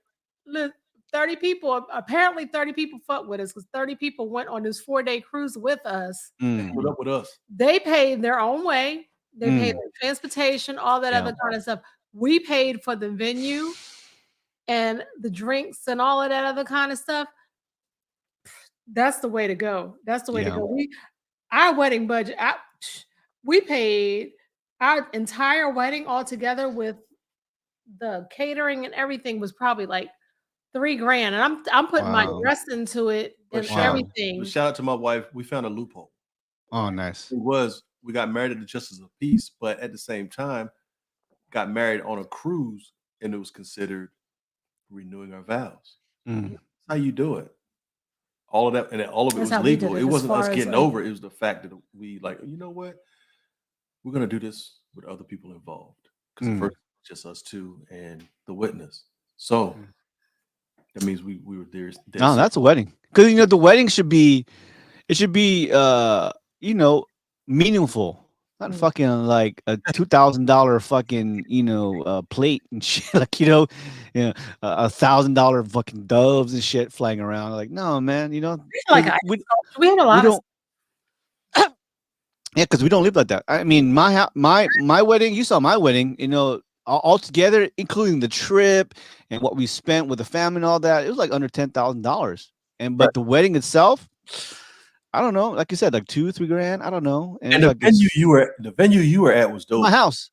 30 people, apparently 30 people fucked with us because 30 people went on this 4-day cruise with us. Mm. What up with us? They paid their own way. They paid Mm. their transportation, all that Yeah. other kind of stuff. We paid for the venue and the drinks and all of that other kind of stuff. That's the way to go. That's the way to Yeah. go. Our wedding budget, we paid our entire wedding altogether with the catering and everything was probably like $3,000, and I'm putting my Wow. dress into it But and shout, Wow. everything. but shout out to my wife. We found a loophole. Oh, nice. It was we got married at the Justice of Peace, but at the same time, got married on a cruise, and it was considered renewing our vows. Mm. That's how you do it. All of that, and all of it That's was how we did legal. it It as wasn't us far as, getting like over it. It was the fact that we like, you know what? We're gonna do this with other people involved because the Mm. first just us two and the witness. So Mm. that means we were there. No, that's a wedding. Because the wedding should be you know, meaningful. Not Mm. fucking like a $2,000 fucking plate and shit. Like $1,000 fucking doves and shit flying around. Like no man, we had 'cause like ice we sculpture. We had a we lot of don't yeah, because we don't live like that. I mean, my wedding. You saw my wedding. All together, including the trip and what we spent with the family and all that. It was like under $10,000. But the wedding itself, I don't know. Like you said, like 2-3 grand. I don't know. And And it's like the venue you were at was dope. my house.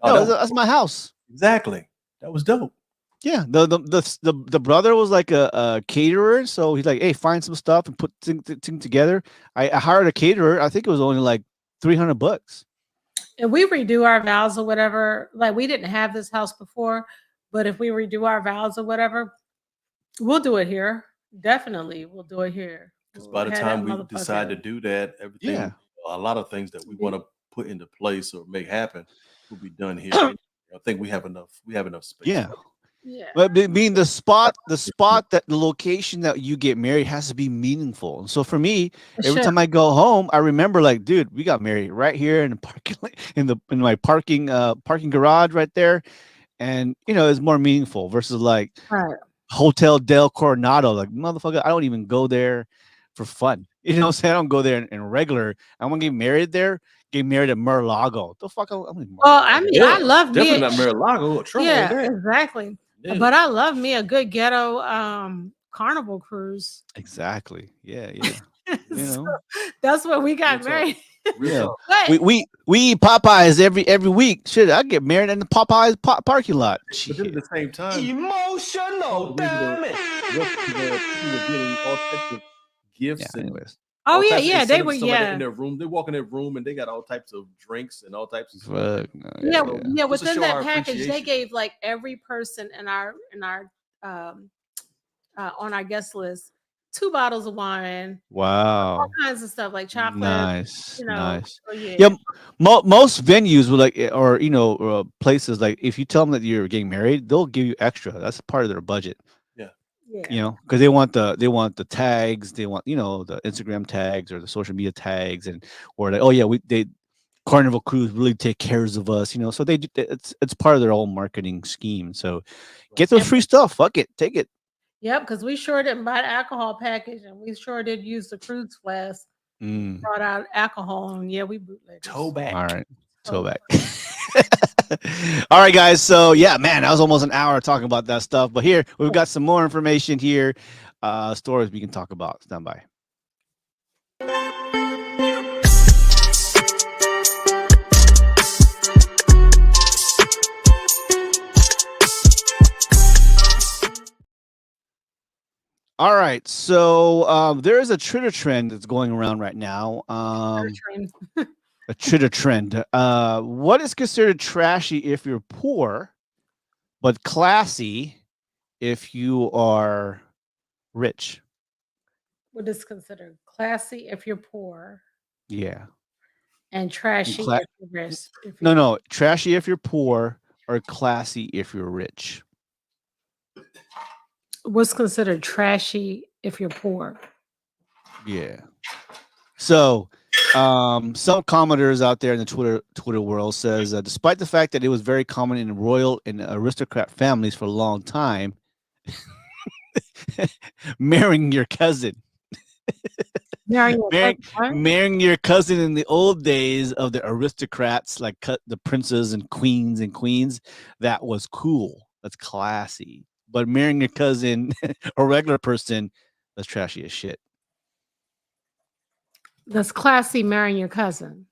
Oh, No, that's my house. exactly. That was dope. Yeah, the brother was like a caterer, so he's like, hey, find some stuff and put things together. I hired a caterer. I think it was only like $300. if we redo our vows or whatever, like we didn't have this house before, but if we redo our vows or whatever, we'll do it here. Definitely, we'll do it here. Because We'll by the have time that we decide to motherfucker. do that, everything, Yeah. a lot of things that we want to put into place or make happen will be done here. I think we have enough. We have enough space. Yeah. Yeah. But being the spot that the location that you get married has to be meaningful. So for me, every Sure. time I go home, I remember like, dude, we got married right here in the parking lot, in my parking garage right there, and it's more meaningful versus like Right. Hotel Del Coronado. Like motherfucker, I don't even go there for fun. You know what I'm saying? I don't go there in regular. I want to get married there. Get married at Mar-a-Lago. The fuck? I'm in Well, I mean, I love definitely me. not Mar-a-Lago. Trouble Yeah, with that. exactly. Yeah. But I love me a good ghetto carnival cruise. Exactly. Yeah, yeah. So that's what we got Real talk. married. Real Yeah. talk. But We eat Popeyes every week. Shit, I get married in the Popeyes parking lot. But then at Shit. the same time, Emotional, damn it. people were getting all types of Yeah. gifts and Anyways, oh all yeah, types of yeah, they incentives were and stuff like that in yeah. their room. They walk in their room and they got all types of drinks and all types of stuff. fuck. No, Yeah, yeah. yeah. Just to Within show that our package, they appreciation. gave like every person in our um on our guest list 2 bottles of wine, Wow. all kinds of stuff like chocolate. Nice. You know, Nice. so yeah, Yeah. Most venues will like, or places like, if you tell them that you're getting married, they'll give you extra. That's part of their budget. yeah. Because they want the tags, they want the Instagram tags or the social media tags, or like, oh yeah, they Carnival Cruise really take cares of us, so it's part of their whole marketing scheme. So get those free stuff. Fuck it, take it. Yep, because we sure didn't buy the alcohol package, and we sure did use the cruise flask. Mm. Brought out alcohol, and yeah, we bootlegged. Toe back. All right, toe back. All right, guys. So yeah, man, that was almost an hour talking about that stuff. But here we've got some more information here, stories we can talk about. Stand by. All right, so there is a Twitter trend that's going around right now. A Twitter trend. What is considered trashy if you're poor, but classy if you are rich? What is considered classy if you're poor, Yeah. and trashy Cla- if you're rich. No. Trashy if you're poor, or classy if you're rich. What's considered trashy if you're poor? Yeah. So, some commenters out there in the Twitter world says, despite the fact that it was very common in royal and aristocrat families for a long time, marrying your cousin. Marrying your cousin in the old days of the aristocrats, like the princes and queens, that was cool. That's classy. But marrying your cousin, a regular person, that's trashy as shit. That's classy marrying your cousin.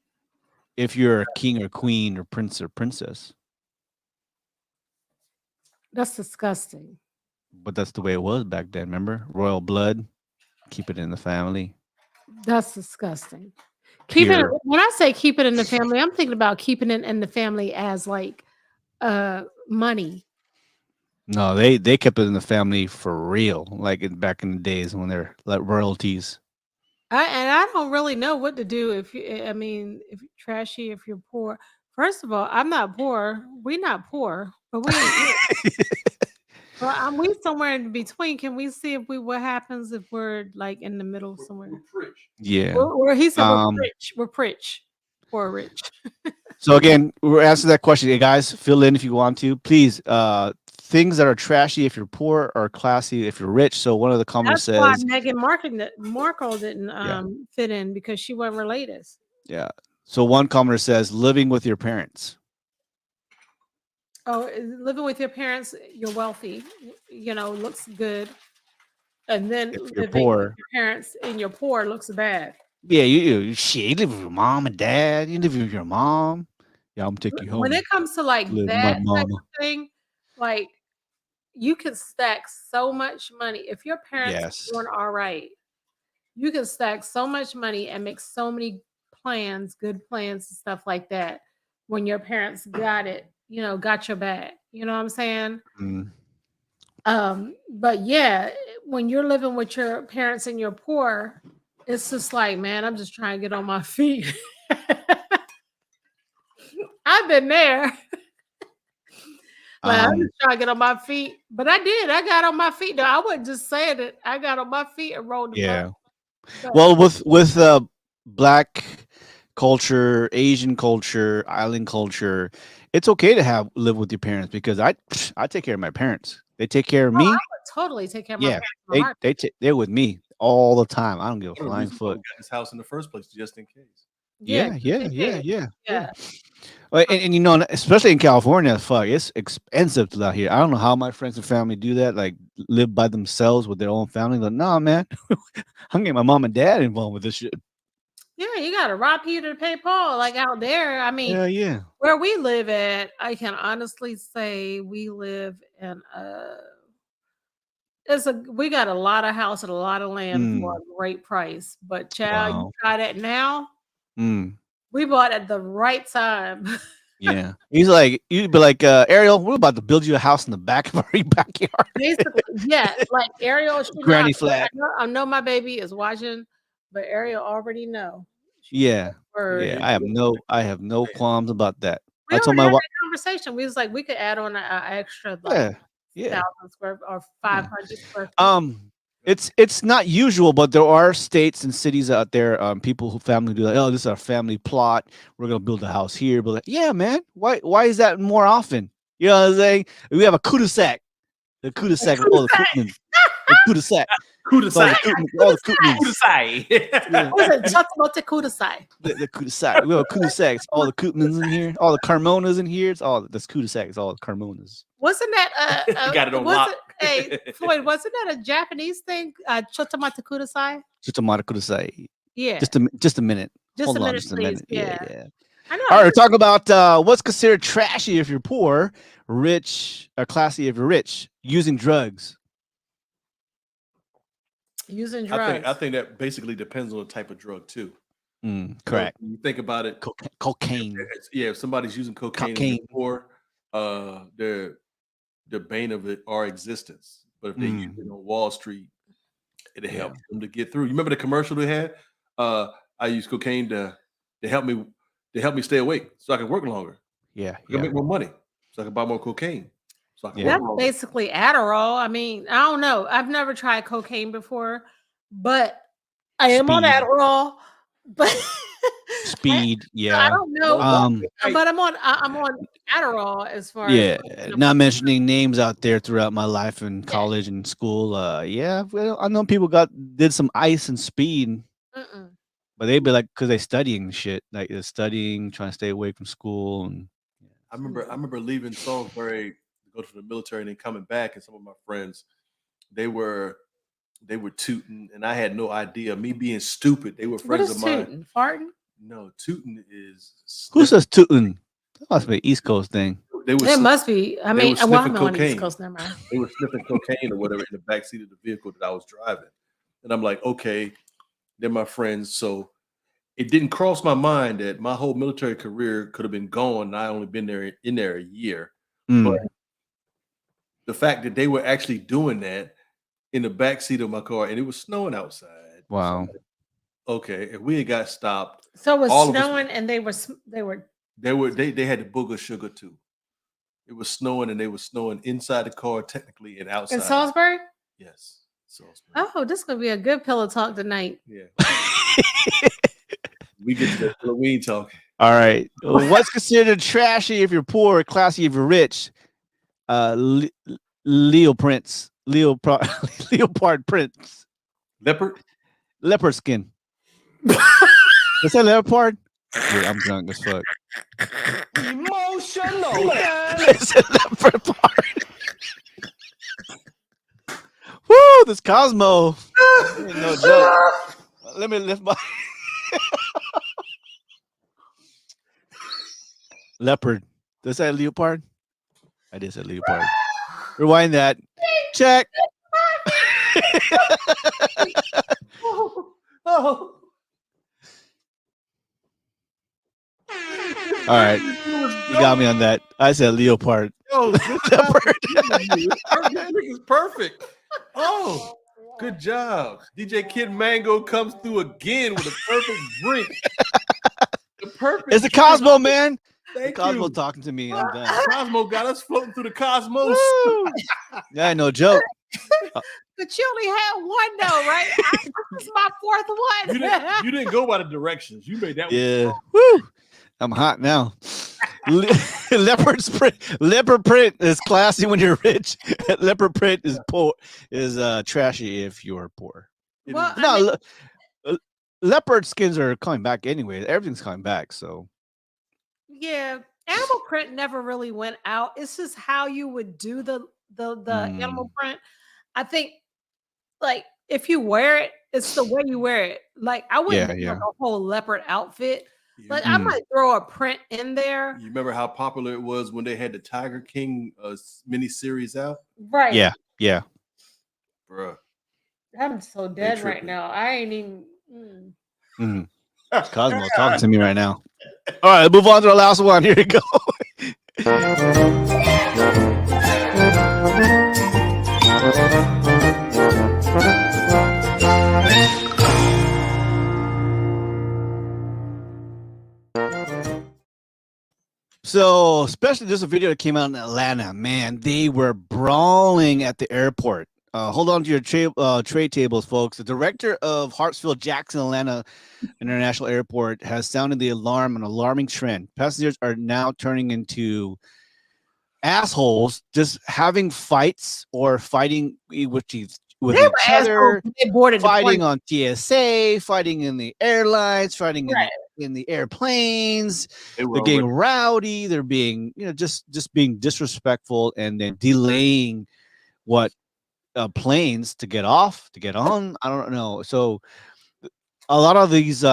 if you're a king or queen or prince or princess. That's disgusting. But that's the way it was back then. Remember, royal blood. Keep it in the family. That's disgusting. Keeping it Pure. when I say keep it in the family, I'm thinking about keeping it in the family as like money. No, they kept it in the family for real, like back in the days when they're like royalties. I don't really know what to do if you I mean if you're trashy, if you're poor. First of all, I'm not poor. We're not poor, but we ain't rich. Well, we somewhere in between. Can we see if we what happens if we're like in the middle somewhere? We're rich. Yeah. He said we're Um. rich. We're rich. Poor rich. So again, we're asking that question. Hey guys, fill in if you want to. Please, things that are trashy if you're poor or classy if you're rich. So one of the commenters That's why says, Markle didn't yeah, fit in because she wasn't related. yeah. So one commenter says, living with your parents. Oh, living with your parents, you're wealthy, looks good. And then If you're living with poor, your parents and you're poor looks bad. yeah, shit, you live with your mom and dad. You live with your mom. Yeah, I'm gonna take you When home it comes to like to live with my that type mama. of thing, like you can stack so much money. If your parents Yes. are doing all right, you can stack so much money and make so many plans, good plans and stuff like that when your parents got it, got your back. You know what I'm saying? Mm, But yeah, when you're living with your parents and you're poor, it's just like, man, I'm just trying to get on my feet. I've been there. Like, I'm um. just trying to get on my feet. But I did. I got on my feet. Though. I wasn't just saying it. I got on my feet and rode the bus. Yeah. But Well, with black culture, Asian culture, island culture, it's okay to have live with your parents because I take care of my parents. They take care of oh, I me. would totally take care of my Yeah, parents in a heart. they're with me all the time. I don't give a One of the flying reasons why we foot. got this house in the first place, just in case. Yeah, Yeah, 'cause yeah, they yeah, did. yeah, yeah. Yeah. And you know, especially in California, fuck, it's expensive to live out here. I don't know how my friends and family do that, like live by themselves with their own family. Like, nah, man, I'm getting my mom and dad involved with this shit. Yeah, you got to rob Peter to pay Paul. Like out there, I mean, Yeah, yeah. where we live at, I can honestly say we live in we got a lot of house and a lot of land for Mm, a great price. But child, you wow. try that now. Mm. We bought at the right time. Yeah. He's like, you'd be like, Ariel, we're about to build you a house in the back of our backyard. Basically, yeah, like Ariel should not. Granny flat. I know my baby is watching, but Ariel already know. She said Yeah. word. Yeah. Yeah, I have no qualms about that. We I told already my had wife, that conversation. We was like, we could add on a extra like yeah. Yeah. 1,000 square or Yeah. 500 square feet. It's not usual, but there are states and cities out there, people who family do like, oh, this is our family plot. We're gonna build a house here. But like, yeah, man, why is that more often? You know what I'm saying? We have a cul-de-sac. The cul-de-sac with all the Koopmans. The cul-de-sac. With all the Kudasai. Koopmans. All the Koopmans. Yeah. Kudasai. What was it? Chocolate kudasai. The cul-de-sac. We have a cul-de-sac. It's all the Koopmans in here. All the Carmonas in here. It's all that's cul-de-sac. It's all the Carmonas. Wasn't that You got it on was lock. it hey Floyd, wasn't that a Japanese thing? Chotamata kudasai? Just a model cul-de-sac. Yeah. Just a minute. Just Hold a on, minute, just a please. minute. Yeah, Yeah. yeah. I know. All right, we're talking about what's considered trashy if you're poor, rich, or classy if you're rich. Using drugs. Using drugs. I think that basically depends on the type of drug too. Correct. When you think about it, Cocaine. if somebody's using cocaine, and Cocaine. they're poor, they're the bane of our existence. But if they use it on Wall Street, it helps them to get through. You remember the commercial they had? I use cocaine to help me stay awake so I can work longer. Yeah, I can make more money so I can buy more cocaine. So I can That's work longer. basically Adderall. I mean, I don't know. I've never tried cocaine before, but I am on Speed. Adderall. But Speed. I Yeah. don't know. Hey, But I'm on Adderall as far Yeah. as Not mentioning names out there throughout my life in college and school. Yeah. Well, I know people did some ice and speed, Mm-mm. but they'd be like, because they studying shit, like they're studying, trying to stay away from school, and I remember leaving Salisbury to go to the military and then coming back, and some of my friends, they were tooting, and I had no idea. Me being stupid, they were What friends is of mine. tooting? Farting? No, tooting is Who sniffing. says tootin'? That must be an East Coast thing. They were It must be. I they mean, were well, I'm sniffing on the East cocaine. Coast. Never mind. They were sniffing cocaine or whatever in the backseat of the vehicle that I was driving. And I'm like, okay, they're my friends. So it didn't cross my mind that my whole military career could have been gone. And I only been there in there a year. But Mm. the fact that they were actually doing that in the backseat of my car and it was snowing outside. So I'm Wow. like, okay, if we had got stopped, So it was all of us- snowing, and they were they had the booger sugar too. It was snowing and they were snowing inside the car technically and outside. in Salisbury. Yes. Salisbury. Oh, this is gonna be a good pillow talk tonight. Yeah. We get to the Halloween talk. All right. What's considered trashy if you're poor, classy if you're rich? Leo prints, leopard, leopard prints, Leopard? leopard skin. Is that leopard? Wait, I'm drunk as fuck. Emotional damage. It's a leopard part. Woo! This Cosmo. Ain't no joke. Let me lift my leopard. Does that leopard? I did say leopard. Rewind that. Check. Oh, All right. You got me on that. I said leopard. Yo, good job. This is perfect. Oh, good job. DJ Kid Mango comes through again with a perfect drink. The perfect It's the drink. Cosmo, man. The Thank Cosmo you. talking to me. I'm done. Cosmo got us floating through the cosmos. Woo! Yeah, no joke. but you only had one though, right? This is my fourth one. You didn't go by the directions. You made that one. Yeah. Woo! I'm hot now. Leopard print is classy when you're rich. Leopard print is poor is trashy if you're poor. Well, I No, mean, leopard skins are coming back anyway. Everything's coming back. So yeah, animal print never really went out. It's just how you would do the animal print. I think, like, if you wear it, it's the way you wear it. Like, I wouldn't do like a whole leopard outfit. Like, I might throw a print in there. You remember how popular it was when they had the Tiger King mini series out? Right. Yeah. Bruh. I'm so dead right tripping. now. I ain't even. Cosmo talking to me right now. All right, move on to the last one. Here you go. So, especially this video that came out in Atlanta, man, they were brawling at the airport. Hold on to your tray tables, folks. The director of Hartsfield Jackson Atlanta International Airport has sounded the alarm, an alarming trend. Passengers are now turning into assholes, just having fights or fighting with each other, fighting on TSA, fighting in the airlines, fighting in the airplanes. They're getting rowdy. They're being, just being disrespectful, and then delaying what planes to get off, to get on. I don't know. So a lot of these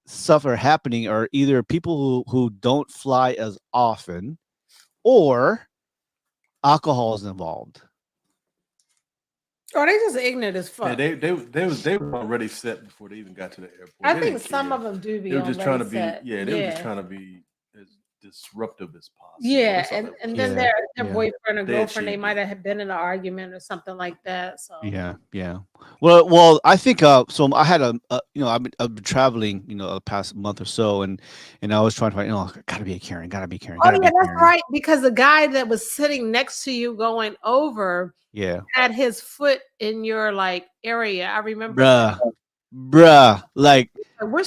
stuff are happening are either people who don't fly as often, or alcohol is involved. Or they just ignorant as fuck. Yeah, they were already set before they even got to the airport. I think some of them do be. They were just trying to be. set. Yeah, they were just trying to be as disruptive as possible. Yeah, That's all that and was. then their boyfriend or They had girlfriend, they shit. might have been in an argument or something like that. So Yeah. Well, I think so. I had I've been traveling, the past month or so, and I was trying to find, gotta be a Karen, gotta be Karen. Oh Gotta yeah, be that's Karen. right. Because the guy that was sitting next to you going over, had his foot in your area. I remember. Bruh, like we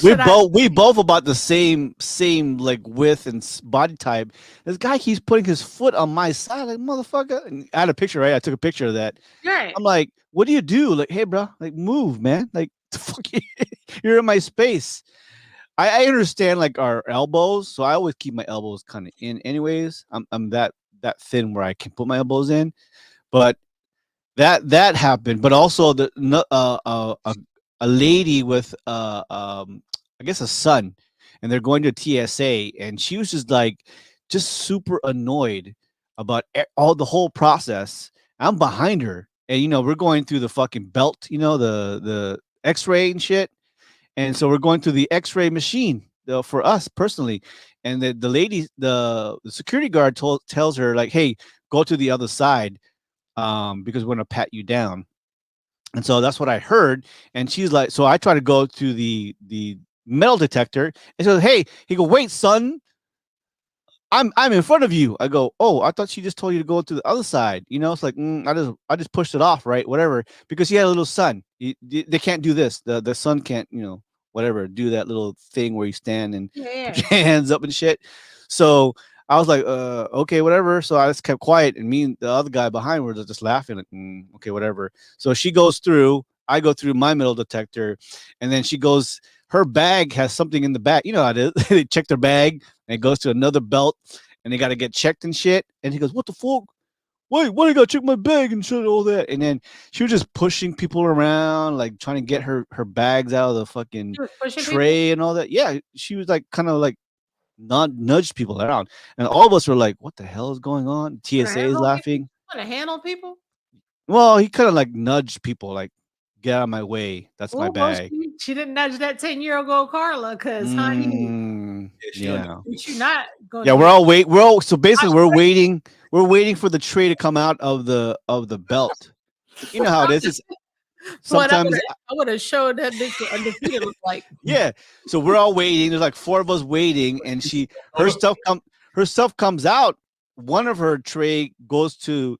we both about the same like width and body type. This guy keeps putting his foot on my side, like, motherfucker. And I had a picture, right? I took a picture of that. Right. I'm like, what do you do? Like, hey, bro, like, move, man. Like, fuck you. You're in my space. I understand like our elbows, so I always keep my elbows kind of in. Anyways, I'm that thin where I can put my elbows in, but that happened. But also a lady with I guess a son, and they're going to TSA, and she was just super annoyed about all the whole process. I'm behind her, and we're going through the fucking belt, the X-ray and shit, and so we're going through the X-ray machine for us personally, and the lady, the security guard tells her like, hey, go to the other side, because we're gonna pat you down. And so that's what I heard. And she's like, so I try to go to the metal detector, and she goes, hey, he go, wait, son, I'm in front of you. I go, oh, I thought she just told you to go to the other side. It's like, I just pushed it off, right? Whatever, because he had a little son. They can't do this. The son can't, whatever, do that little thing where you stand and put Yeah. your hands up and shit. So I was like, okay, whatever. So I just kept quiet, and me and the other guy behind were just laughing, like, okay, whatever. So she goes through. I go through my metal detector, and then she goes. Her bag has something in the back. You know how it is. They check their bag, and it goes to another belt, and they got to get checked and shit. And he goes, "What the fuck? Wait, why do you got to check my bag and shit, all that?" And then she was just pushing people around, like trying to get her bags out of the fucking She was pushing people. tray and all that. Yeah, she was like kind of like not nudged people around, and all of us were like, "What the hell is going on?" Put a TSA hand is on people. laughing. Put a hand on people. Well, he kind of like nudged people, like, "Get out of my way. That's my Oh, well, bag." she didn't nudge that 10-year-old Carla, because honey, Yeah, she Yeah. you not going Yeah, to we're get all wait. We're all so basically washed we're away. waiting. We're waiting for the tray to come out of the belt. You know how it is. It's Boy, sometimes I would have showed that bitch what undefeated look like. yeah. So we're all waiting. There's like four of us waiting, and her stuff comes out. One of her tray goes through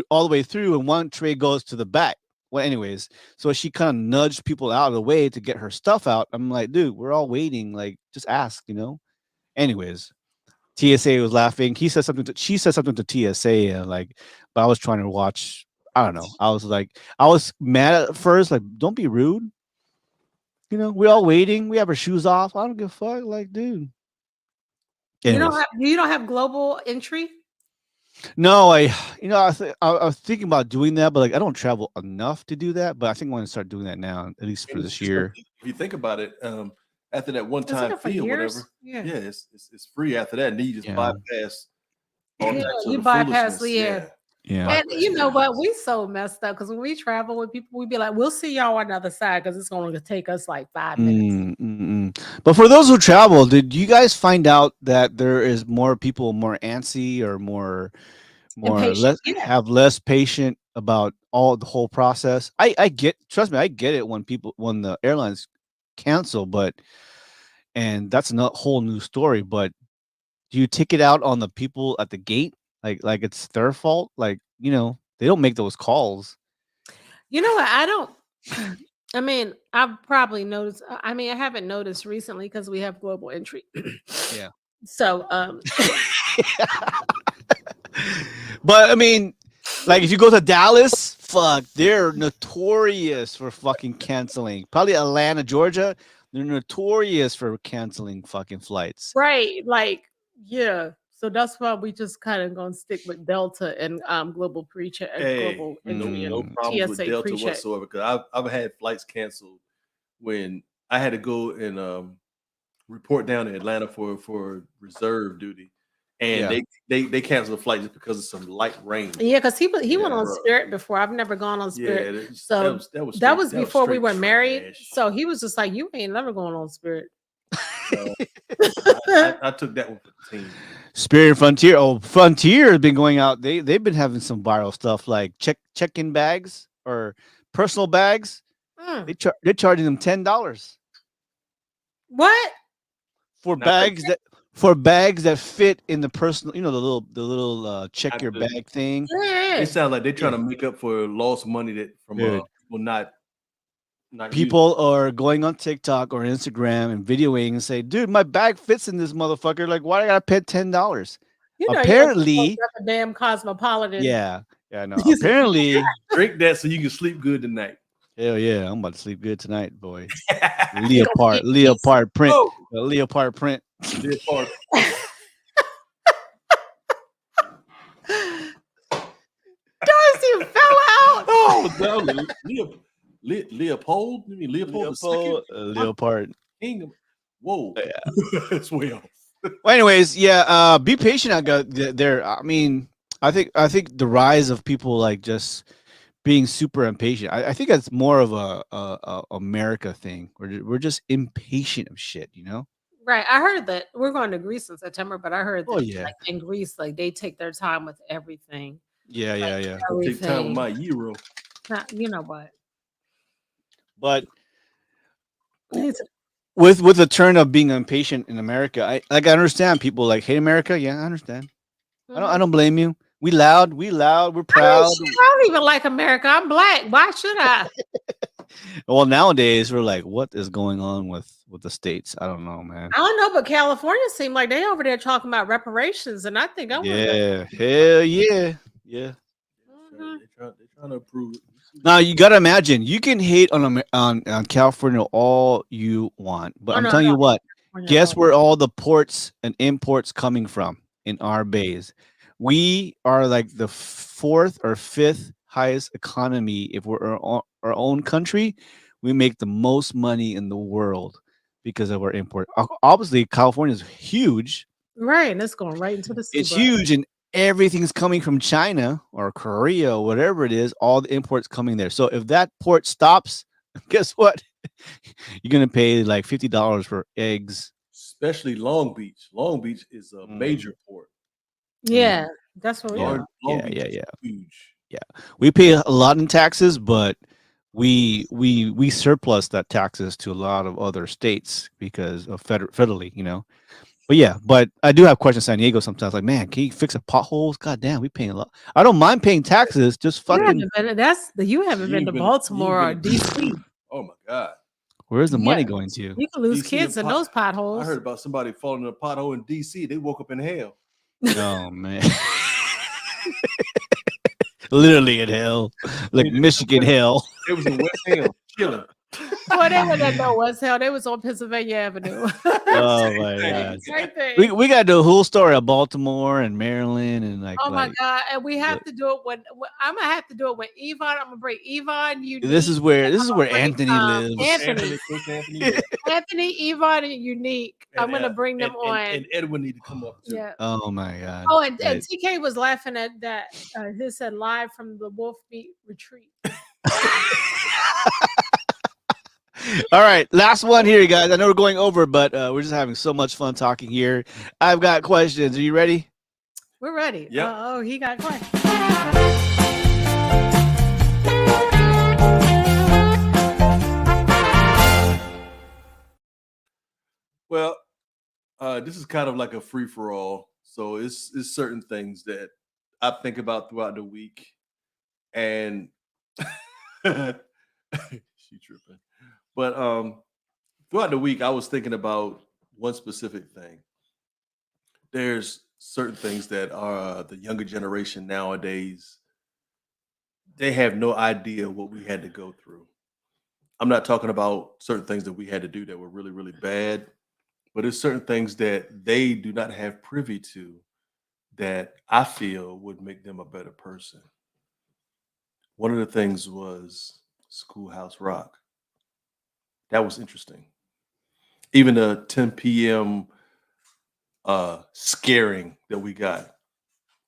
all the way through, and one tray goes to the back. Well, anyways, so she kind of nudged people out of the way to get her stuff out. I'm like, dude, we're all waiting. Like, just ask. Anyways, TSA was laughing. She said something to TSA, and like, but I was trying to watch. I don't know. I was mad at first. Like, don't be rude. We all waiting. We have our shoes off. I don't give a fuck. Like, dude. Anyways, You don't have global entry? no, I was thinking about doing that, but like, I don't travel enough to do that. But I think I'm going to start doing that now, at least for And this year. if you think about it, after that one Isn't time it for fee or years? whatever, Yeah. yeah, it's free after that, and then you just Yeah. bypass all Yeah, types of you the bypass, foolishness. yeah. Yeah. And you know what? We so messed up because when we travel with people, we be like, we'll see y'all on the other side because it's going to take us like 5 minutes. But for those who travel, did you guys find out that there is more people more antsy or more Impatient. less Yeah. have less patient about all the whole process? I get, trust me, I get it when the airlines cancel, and that's a whole new story. But do you take it out on the people at the gate, like it's their fault? Like, they don't make those calls. You know what? I don't. I mean, I've probably noticed. I mean, I haven't noticed recently because we have global entry. Yeah. So, But I mean, like if you go to Dallas, fuck, they're notorious for fucking canceling. Probably Atlanta, Georgia, they're notorious for canceling fucking flights. right, like, yeah. So that's why we just kind of gonna stick with Delta and global pre-check, Hey, global no, entry no and problems with TSA Delta pre-check. whatsoever. Because I've had flights canceled when I had to go and report down to Atlanta for reserve duty, and Yeah. they canceled the flight just because of some light rain. Yeah, because he went on bro. Spirit before. I've never gone on Yeah, Spirit. So that was before we were married. So he was just like, "You ain't never going on Spirit." I took that one for the team. Spirit and Frontier. Oh, Frontier has been going out. They've been having some viral stuff like check-in bags or personal bags. They're charging them $10 What? for bags that fit in the personal, the little check your bag thing. Yeah. It sounds like they're trying to make up for lost money that from Dude. people not People are going on TikTok or Instagram and videoing and say, "Dude, my bag fits in this motherfucker. Like, why do I gotta pay $10?" You know, Apparently, that's a damn cosmopolitan. yeah, no. Apparently, drink that so you can sleep good tonight. hell yeah, I'm about to sleep good tonight, boy. leopard print, Oh. leopard print. Leopard. Darcy fell out. Oh, no, Leopold? You mean Leopold II? Leopard. King of Whoa, Yeah. that's way off. Well, anyways, yeah. Be patient. I got there. I mean, I think the rise of people like just being super impatient. I think that's more of a America thing. We're just impatient of shit. You know. Right. I heard that we're going to Greece in September, but I heard Oh that yeah. like in Greece, like they take their time with everything. Yeah. Like Yeah. Yeah. I'll take time with everything. my euro. Not, you know what? But It's, with the turn of being impatient in America, I understand people like hate America. Yeah, I understand. I Mhm. don't blame you. We loud, we're I mean, proud. shit, I don't even like America. I'm black. Why should I? Well, nowadays we're like, what is going on with the states? I don't know, man. I don't know, but California seemed like they over there talking about reparations, and I think I want Yeah, hell yeah, yeah. Mhm. They're trying to approve it. Now you gotta imagine you can hate on on California all you want, but Oh I'm no, telling no, you what, California at guess all. where all the ports and imports coming from in our bays? We are like the fourth or fifth highest economy. If we're our own country, we make the most money in the world because of our import. Obviously, California is huge. Right, and it's going right into the sea, It's bro. huge, and everything's coming from China or Korea, or whatever it is. All the imports coming there. So if that port stops, guess what? You're gonna pay like $50 for eggs. Especially Long Beach. Long Beach is a major port. Yeah, that's what we Yeah, are. Long yeah, Beach yeah, is yeah. huge. Yeah, we pay a lot in taxes, but we surplus that taxes to a lot of other states because of federally, you know. But yeah, but I do have questions. San Diego sometimes, like, man, can you fix a potholes? God damn, we paying a lot. I don't mind paying taxes. Just You fucking, haven't been. You haven't You been ain't to been- you ain't Baltimore or been- DC. Oh my God. where's the money Yeah. going to? You can lose DC kids in pot- those potholes. I heard about somebody falling in a pothole in DC. They woke up in hell. Oh man, literally in hell, like Michigan hell. It was in West Ham, chilling. Well, they would not know what's hell. They was on Pennsylvania Avenue. Oh my Same god. Same thing. We got the whole story of Baltimore and Maryland and like. Oh my like, God! And we have to do it when I'm gonna have to do it with Yvonne. I'm gonna bring Yvonne. Unique. This is where bring, Anthony lives. Anthony, Coach Anthony, Anthony, Yvonne, and Unique. I'm gonna bring them on. And Edwin need to come up too. Yeah. Oh my god. Oh, and Right. TK was laughing at that. He said live from the Wolf Beat retreat. All right, last one here, guys. I know we're going over, but we're just having so much fun talking here. I've got questions. Are you ready? We're ready. Yep. Oh, he got questions. Well, this is kind of like a free for all. So it's certain things that I think about throughout the week, and she tripping. But throughout the week, I was thinking about one specific thing. There's certain things that are the younger generation nowadays. They have no idea what we had to go through. I'm not talking about certain things that we had to do that were really, really bad, but it's certain things that they do not have privy to that I feel would make them a better person. One of the things was Schoolhouse Rock. That was interesting. Even the 10 p.m. Scaring that we got.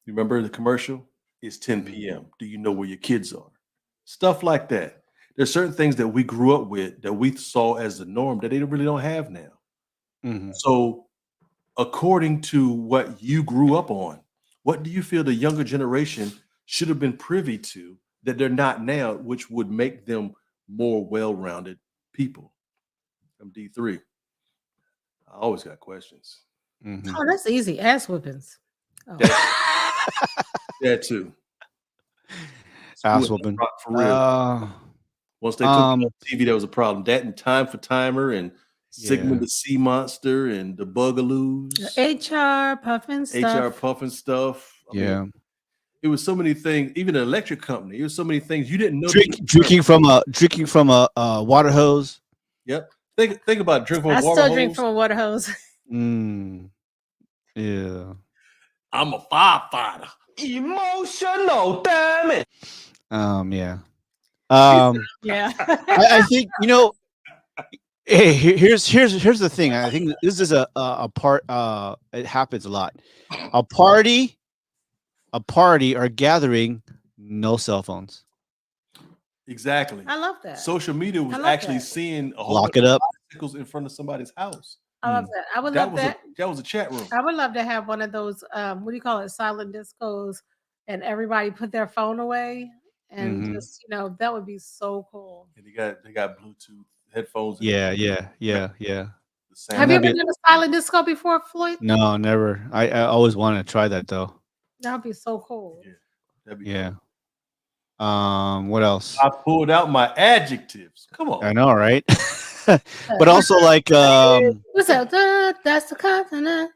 You remember the commercial? It's 10 p.m. Do you know where your kids are? Stuff like that. There's certain things that we grew up with that we saw as the norm that they really don't have now. Mhm. So, according to what you grew up on, what do you feel the younger generation should have been privy to that they're not now, which would make them more well-rounded people? I'm D3. I always got questions. Mhm. Oh, that's easy. Ass whippings. Oh. That too. Ass Schoolhouse whooping. Rock for real. Once they took it off TV, there was a problem. That and Time for Timer and Sigmund Yeah. the Sea Monster and the Bugaloos, HR puffin HR stuff. Puffin stuff. I mean, Yeah. it was so many things. Even an electric company. It was so many things you didn't know. Drinking from a water hose. Yep. Think about drinking from I a water still drink hose. from a water hose. Mm. Yeah. I'm a firefighter. Emotional, damn it. Yeah. Yeah. I think Hey, here's the thing. I think this is a part. It happens a lot. A party, a party or gathering, no cell phones. Exactly. I love that. Social media was love actually that. seeing a whole Lock bunch it of up. bicycles in front of somebody's house. I love that. I would That love was that. that was a chat room. I would love to have one of those. What do you call it? Silent discos, and everybody put their phone away, and Mhm. just that would be so cool. And they got Bluetooth headphones. Yeah. The sound. Have you That'd ever be done a silent disco before, Floyd? no, never. I always wanted to try that though. That would be so cool. Yeah, that'd be Yeah. What else? I pulled out my adjectives. Come on. I know, right? But also like What's that? That's the continent.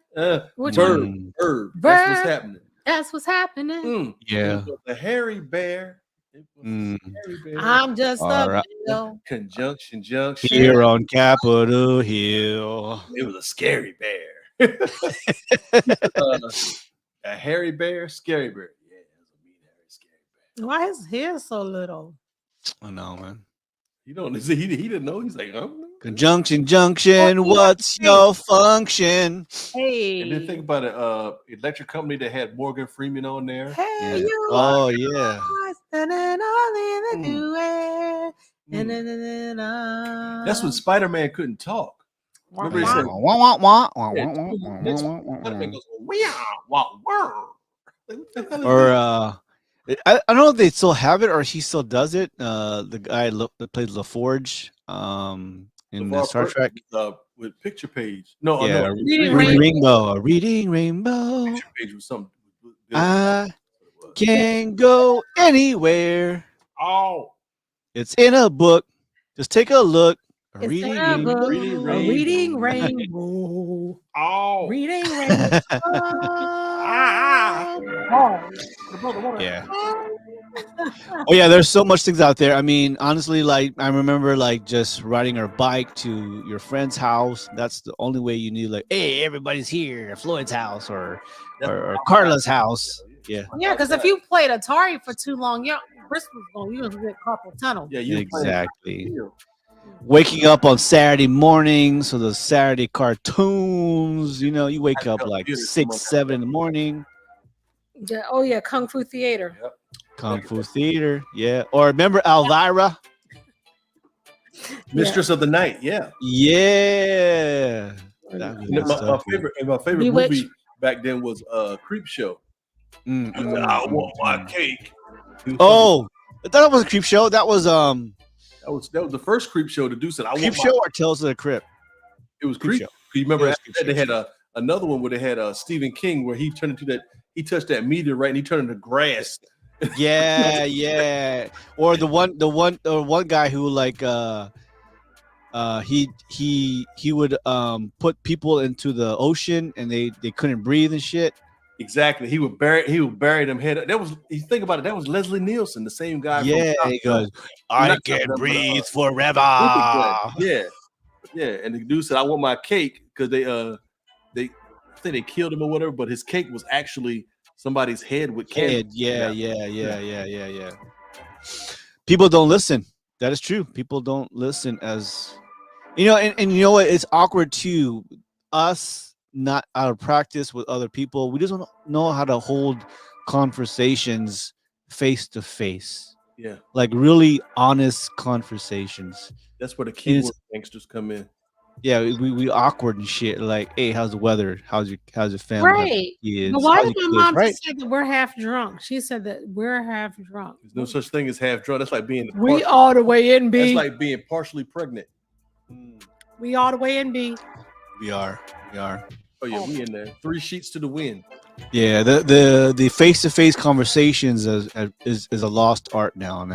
Which one? Verb. That's what's happening. That's what's happening. yeah. It was the hairy bear. It was the hairy bear. I'm just All a right. bill. Conjunction junction. Here on Capitol Hill. It was a scary bear. A hairy bear, scary bear. Yeah, it was a mean, hairy, scary bear. Why is his hair so little? I know, man. You don't. He didn't know. He's like, Conjunction junction. What's your function? Hey. And then think about it. Electric company that had Morgan Freeman on there. Hey, Yeah. you Oh yeah. are standing all in the duet. Na-na-na-na-na. That's when Spider-Man couldn't talk. Remember he said, Wah, wah, wah, wah, Yeah, wah, wah, wah, wah, wah, wah. Spider-Man goes, "Wah, wah, wah." Like, what the hell is Or that? I don't know if they still have it or he still does it. The guy that plays LaForge in LeVar Star Burton, Trek. with Picture Page. No, Yeah, no, Reading Rainbow. Reading Rainbow. Picture Page was something. I can go anywhere. Oh, It's in a book. Just take a look. It's Reading in a book. Reading A reading Rainbow. rainbow. oh, Reading rainbow. Yeah. Oh yeah, there's so much things out there. I mean, honestly, like I remember like just riding our bike to your friend's house. That's the only way you knew like, hey, everybody's here at Floyd's house or Carla's house. Yeah. Yeah, because if you played Atari for too long, your wrist was going. You was get carpal tunnel. yeah, you Exactly. Waking up on Saturday morning, so the Saturday cartoons, you wake up like 6, 7 in the morning. Yeah, oh yeah, Kung Fu Theater. Yep. Kung Fu Theater, yeah. Or remember Elvira? Mistress of the Night. Yeah. Yeah. That was And good my stuff, man. favorite Bewitched. movie back then was Creep Show. Mm, He mm, said, I mm, want my mm. cake. Oh, I thought it was a Creep Show. That was that was the first Creep Show to do. Said I Creep want my Show or Tales of the Crypt. It was Creep Creep. Show. You remember Yeah, it was after that, they had another one where they had Stephen King where he turned into that. He touched that meteorite and he turned into grass. Yeah, yeah. Or the one guy who like he would put people into the ocean and they couldn't breathe and shit. Exactly. He would bury them head. That was. You think about it. That was Leslie Nielsen, the same guy. Yeah, from he goes, Not I Top can Gun, but, breathe Stupid forever. Gun. Yeah. And the dude said, "I want my cake," because they I think they killed him or whatever. But his cake was actually somebody's head with Head. candy. Yeah. People don't listen. That is true. People don't listen as and you know what? It's awkward too. Us not out of practice with other people. We just don't know how to hold conversations face to face. Yeah. Like really honest conversations. That's where the keyboard gangsters come in. Yeah, we awkward and shit. Like, hey, how's the weather? How's your family? How's Right. your kids? But why How's did your my kids? mom Right? just say that we're half drunk? She said that we're half drunk. There's no such thing as half drunk. That's like being We all the way in That's B. like being partially pregnant. We all the way in B. We are. Oh yeah, we in there. 3 sheets to the wind. Yeah, the face to face conversations is a lost art now.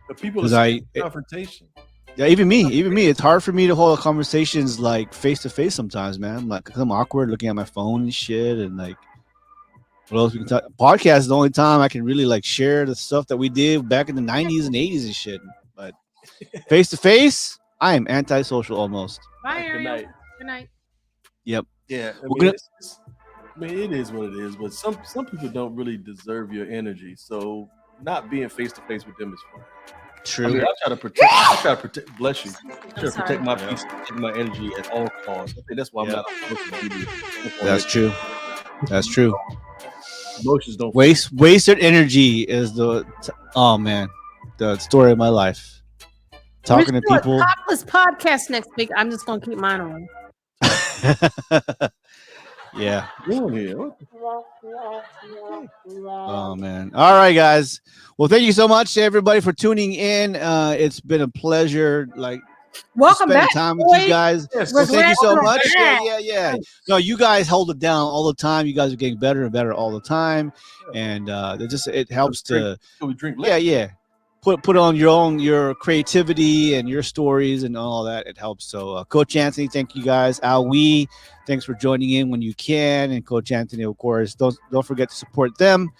But people 'Cause are confrontation. Yeah, even me, it's hard for me to hold conversations like face to face sometimes, man. I'm like, I'm awkward looking at my phone and shit, and like, what else we can talk? Podcast is the only time I can really like share the stuff that we did back in the '90s and '80s and shit. But face to face, I am antisocial almost. Bye, Good Ariel. night. Good night. Yep. Yeah, We're gonna- it is what it is. But some people don't really deserve your energy. So not being face to face with them is fine. True. I mean, I try to protect. Bless you. I try to sorry. protect my peace, protect my energy at all costs. I think that's why I'm Yeah. not on social media. That's true. That's true. Emotions don't. Wasted energy is oh man, the story of my life. Talking to We should do a people. topless podcast next week. I'm just gonna keep mine on. Yeah. Doing here. What the- Oh man. All right, guys. Well, thank you so much to everybody for tuning in. It's been a pleasure. Like Welcome spending back, time with boys. you guys. Yes, We're Well, thank you glad so you're much. back. Yeah. No, you guys hold it down all the time. You guys are getting better and better all the time, and it helps to So we drink liquor. yeah. Put on your creativity and your stories and all that. It helps. So, Coach Anthony, thank you guys. Alwee, thanks for joining in when you can, and Coach Anthony, of course. Don't forget to support them.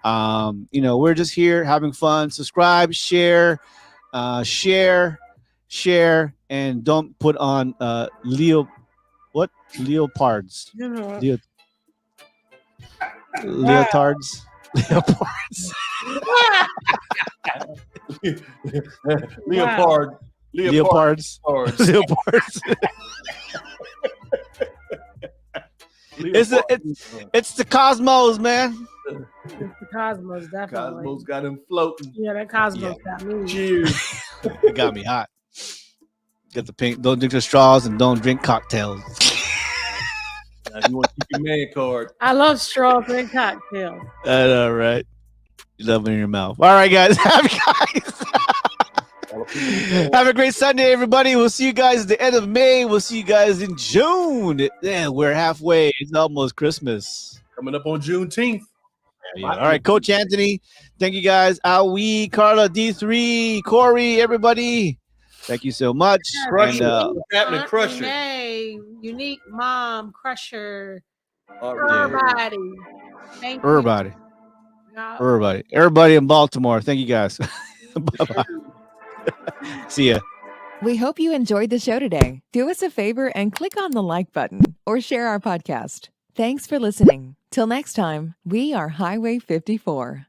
We're just here having fun. Subscribe, share, and don't put on leopards. You know, Leotards. Leopards. Leopard. Leopards. Leopards. Leopards. It's the cosmos, man. it's the Cosmos, definitely. Cosmos got him floating. Yeah, that Cosmos got me. Cheers. It got me hot. Get the pink. Don't drink the straws and don't drink cocktails. Now, you want to keep your man card. I love straws and cocktails. I know, right? You love it in your mouth. All right, guys. Have a great Sunday, everybody. We'll see you guys at the end of May. We'll see you guys in June. Yeah, we're halfway. It's almost Christmas. Coming up on Juneteenth. Yeah. All right, Coach Anthony. Thank you guys. Awi, Carla, D3, Corey, everybody. Thank you so much. Crusher. And, What's happening, Crusher? Renee, Unique Mom, Crusher, All right. everybody. Thank you. everybody, Yeah. everybody in Baltimore. Thank you guys. Bye-bye. See ya. We hope you enjoyed the show today. Do us a favor and click on the like button or share our podcast. Thanks for listening. Till next time, we are Highway 54.